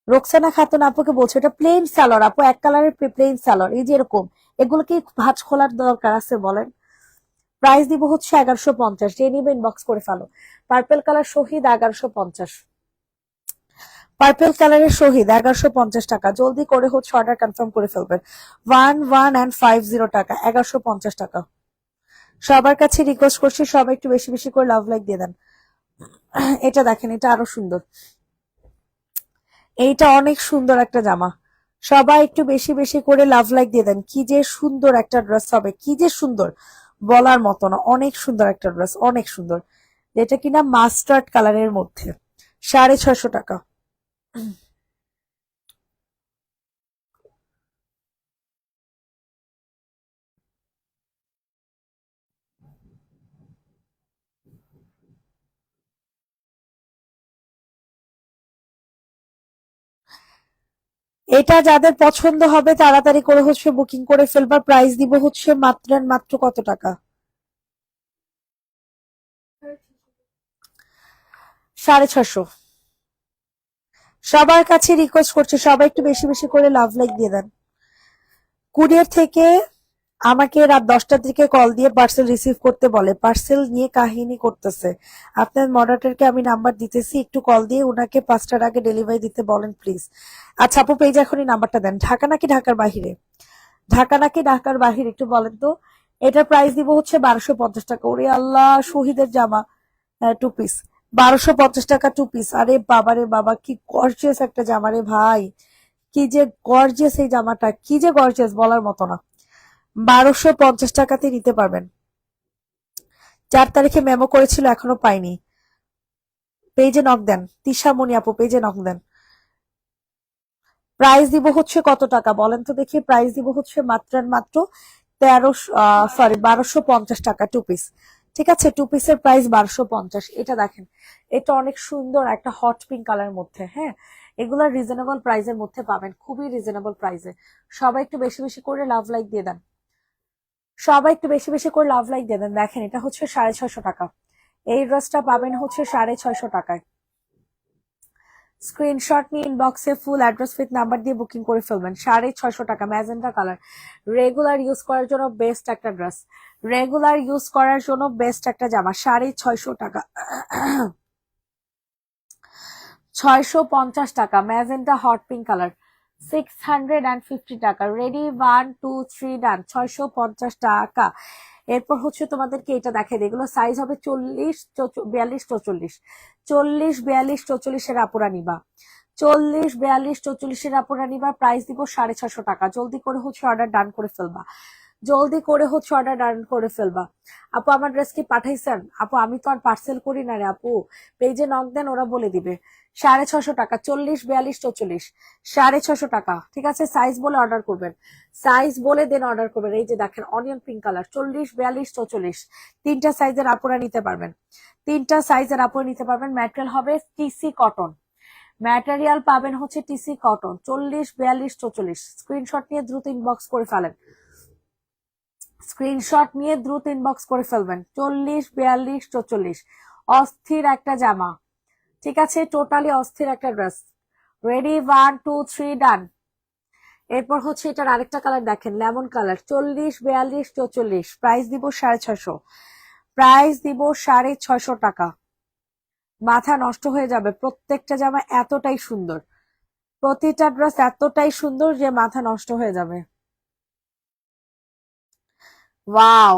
রোকসানা খাতুন আপুকে বলছে ওটা প্লেন সালোয়ার আপু, এক কালারের প্লেন সালোয়ার, এই যে এরকম। এগুলো কি ভাঁজ খোলার দরকার আছে বলেন? প্রাইস দিব হচ্ছে 1150। যে নিবে ইনবক্স করে ফেলো। পার্পেল কালার শহীদ 1150, পার্পেল কালারের শহীদ 1150 টাকা। জলদি করে হচ্ছে অর্ডার কনফার্ম করে ফেলবেন। 1150 টাকা, 1150 টাকা। সবার কাছে রিকোয়েস্ট করছি সবাই একটু বেশি বেশি করে লাভ লাইক দিয়ে দেন। এটা দেখেন, এটা আরো সুন্দর, এইটা অনেক সুন্দর একটা জামা। সবাই একটু বেশি বেশি করে লাভ লাইক দিয়ে দেন। কি যে সুন্দর একটা ড্রেস হবে, কি যে সুন্দর, বলার মতো না। অনেক সুন্দর একটা ড্রেস, অনেক সুন্দর। যেটা কিনা মাস্টার্ড কালারের মধ্যে, 650 টাকা। এটা যাদের পছন্দ হবে তাড়াতাড়ি করে হচ্ছে বুকিং করে ফেলবার। প্রাইস দিব হচ্ছে মাত্র মাত্র কত টাকা? 650। সবার কাছে রিকোয়েস্ট করছি সবাই একটু বেশি বেশি করে লাভ লাইক দিয়ে দেন। কুরিয়ার থেকে আমাকে রাত 10টার দিকে কল দিয়ে পার্সেল রিসিভ করতে বলে, পার্সেল নিয়ে কাহিনী করতেছে। আপনার মডারেটরকে আমি নাম্বার দিতেছি, একটু কল দিয়ে উনাকে 5টার আগে ডেলিভারি দিতে বলেন প্লিজ। আচ্ছা আপু, পেজ এখনই নাম্বারটা দেন। ঢাকা নাকি ঢাকার বাহিরে? ঢাকা নাকি ঢাকার বাহিরে একটু বলেন তো। এটার প্রাইস দিব হচ্ছে 1250 টাকা। ওরে আল্লাহ, শহীদের জামা, 2 পিস, 1250 টাকা 2 পিস। আরে বাবা রে বাবা, কি গর্জিয়াস একটা জামা রে ভাই, কি যে গর্জিয়াস এই জামাটা, কি যে গর্জিয়াস বলার মতো না। 1250 টাকাতে নিতে পারবেন। 4 তারিখে মেমো করেছিল, এখনো পাইনি। পেজে নক দেন, তিশামণি আপু পেজে নক দেন। প্রাইস দিব হচ্ছে কত টাকা বলেন তো দেখি? প্রাইস দিব হচ্ছে মাত্র মাত্র 1250 টাকা 2 পিস। ঠিক আছে, 2 পিসের প্রাইস 1250। এটা দেখেন, এটা অনেক সুন্দর একটা হট পিঙ্ক কালার মধ্যে, হ্যাঁ। এগুলা রিজনেবল প্রাইসের মধ্যে পাবেন, খুবই রিজনেবল প্রাইসে। সবাই একটু বেশি বেশি করে লাভ লাইক দিয়ে দেন। সবাই একটু বেশি বেশি করে লাভ লাইক দিয়ে দেন। দেখেন, এটা হচ্ছে 650 টাকা। এই ড্রেসটা পাবেন হচ্ছে 650 টাকায়। স্ক্রিনশট নিয়ে ইনবক্সে ফুল অ্যাড্রেস উইথ নাম্বার দিয়ে বুকিং করে ফেলবেন। 650 টাকা, ম্যাজেন্টা কালার। রেগুলার ইউজ করার জন্য বেস্ট একটা ড্রেস, রেগুলার ইউজ করার জন্য বেস্ট একটা জামা। 650 টাকা। 650 টাকা, ম্যাজেন্টা হট পিঙ্ক কালার। 650 টাকা। রেডি, 1 2 3 ডান। 650 টাকা। এরপর হচ্ছে তোমাদেরকে এটা দেখাই দিই। এগুলো সাইজ হবে 40 42 44, 40 42 44 এর আপুরা নিবা। 40, 42, 44 আপুরা নিবা, প্রাইস দিব 650 টাকা। জলদি করে হচ্ছে অর্ডার ডান করে ফেলবা, জলদি করে হচ্ছে অর্ডার ডান করে ফেলবা। আপু আমার ড্রেস কি পাঠাইছেন? আপু আমি তো আর পার্সেল করি না রে আপু, পেজে নক দেন, ওরা বলে দিবে। 650 টাকা, 40, 42, 44, 650 টাকা। ঠিক আছে, সাইজ বলে অর্ডার করবেন, সাইজ বলে দেন অর্ডার করবেন। এই যে দেখেন অনিয়ন পিঙ্ক কালার, 40, 42, 44, তিনটা সাইজের আপুরা নিতে পারবেন, তিনটা সাইজের আপুরা নিতে পারবেন। ম্যাটেরিয়াল হবে টিসি কটন, ম্যাটেরিয়াল পাবেন হচ্ছে টিসি কটন। 40, 42, 44, স্ক্রিনশট নিয়ে দ্রুত ইনবক্স করে ফেলেন, স্ক্রিনশট নিয়ে দ্রুত ইনবক্স করে ফেলবেন। 40, 42, 44, অস্থির একটা জামা, ঠিক আছে, টোটালি অস্থির একটা ড্রেস। রেডি, 1 2 3 ডান। এরপর হচ্ছে এটার আরেকটা কালার দেখেন, লেমন কালার, 40, 42, 44, প্রাইস দিব 650, প্রাইস দিব 650 টাকা। মাথা নষ্ট হয়ে যাবে, প্রত্যেকটা জামা এতটাই সুন্দর, প্রতিটা ড্রেস এতটাই সুন্দর যে মাথা নষ্ট হয়ে যাবে। ওয়াও,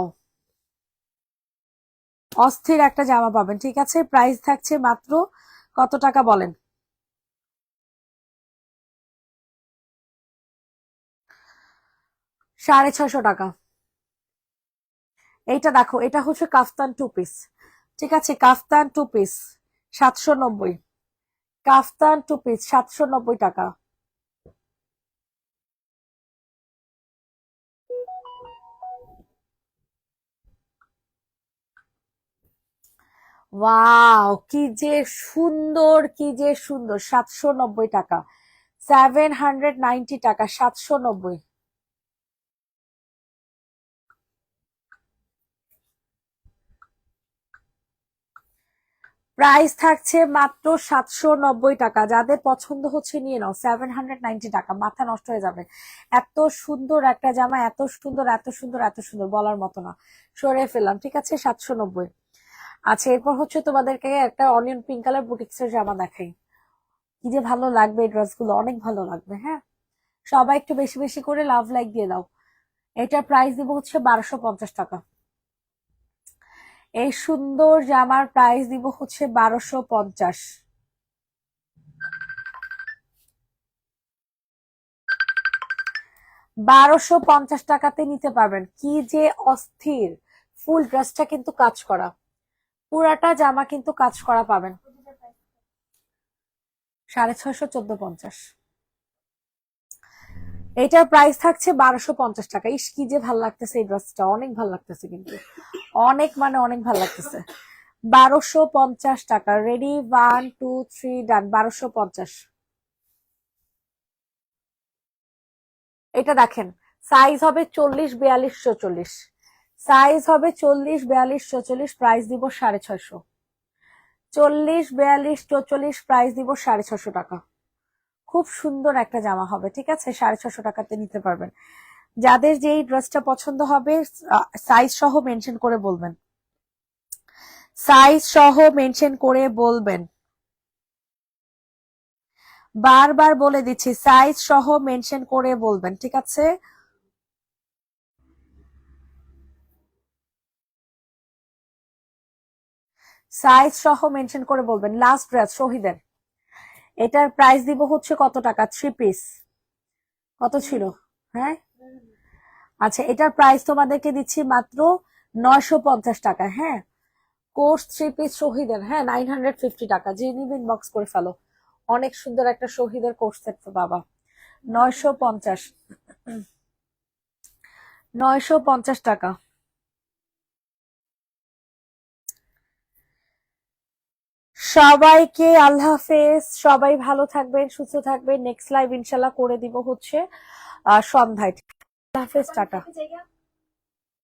অস্থির একটা জামা পাবেন। ঠিক আছে, প্রাইস থাকছে মাত্র কত টাকা বলেন? 650 টাকা। এইটা দেখো, এটা হচ্ছে কাফতান টু পিস, ঠিক আছে, কাফতান টু পিস 790, কাফতান টু পিস 790 টাকা। ওয়াও, কি যে সুন্দর, কি যে সুন্দর, 790 টাকা, 790 টাকা, 790। প্রাইস থাকছে মাত্র 790 টাকা। যাদের পছন্দ হচ্ছে নিয়ে নাও, 790 টাকা, মাথা নষ্ট হয়ে যাবে। এত সুন্দর একটা জামা, এত সুন্দর, এত সুন্দর, এত সুন্দর, বলার মতো না। সরে ফেললাম, ঠিক আছে, 790। আচ্ছা, এরপর হচ্ছে তোমাদেরকে একটা অনিয়ন পিঙ্ক কালার বুটিক্সের জামা দেখাই, কি যে ভালো লাগবে, এই ড্রেসগুলো অনেক ভালো লাগবে। হ্যাঁ, সবাই একটু বেশি বেশি করে লাভ লাইক দিয়ে দাও। এটার প্রাইস দিব হচ্ছে 1250 টাকা। এই সুন্দর জামার প্রাইস দিব হচ্ছে 1250, 1250 টাকাতে নিতে পারবেন। কি যে অস্থির, ফুল ড্রেসটা কিন্তু কাজ করা, পুরাটা জামা কিন্তু কাজ করা পাবেন। 650, 1450, এটার প্রাইস থাকছে 1250 টাকা। ইস, কি যে ভাল লাগতেছে, এই ড্রেসটা অনেক ভাল লাগতেছে, কিন্তু অনেক মানে অনেক ভাল লাগতেছে। 1250 টাকা। রেডি, 1 2 3 ডান, 1250। এটা দেখেন, সাইজ হবে 40, 42, 44, সাইজ হবে 40, 42, 44, প্রাইস দিব 650, 40, 42, 44, প্রাইস দিব 650 টাকা। খুব সুন্দর একটা জামা হবে, ঠিক আছে, 650 টাকাতে নিতে পারবেন। যাদের যেই ড্রেসটা পছন্দ হবে সাইজ সহ মেনশন করে বলবেন, সাইজ সহ মেনশন করে বলবেন, বারবার বলে দিচ্ছি, সাইজ সহ মেনশন করে বলবেন, ঠিক আছে। সাইজ সহ মেনশন করে বলবেন। লাস্ট ড্রেস শহীদের, এটার প্রাইস দিব হচ্ছে কত টাকা? 3 পিস কত ছিল? হ্যাঁ, আচ্ছা, এটার প্রাইস তোমাদেরকে দিচ্ছি মাত্র 950 টাকা। হ্যাঁ, কোর্স 3 পিস শহীদের, হ্যাঁ, 950 টাকা। যে নিবেন বক্স করে ফেলো, অনেক সুন্দর একটা শহীদের কোর্স সেট বাবা। 950, 950 টাকা। সবাইকে আল্লাহ হাফেজ, সবাই ভালো থাকবেন, সুস্থ থাকবেন। নেক্সট লাইভ ইনশাল্লাহ করে দিব হচ্ছে সন্ধ্যায়। আল্লাহ হাফেজ, টাটা।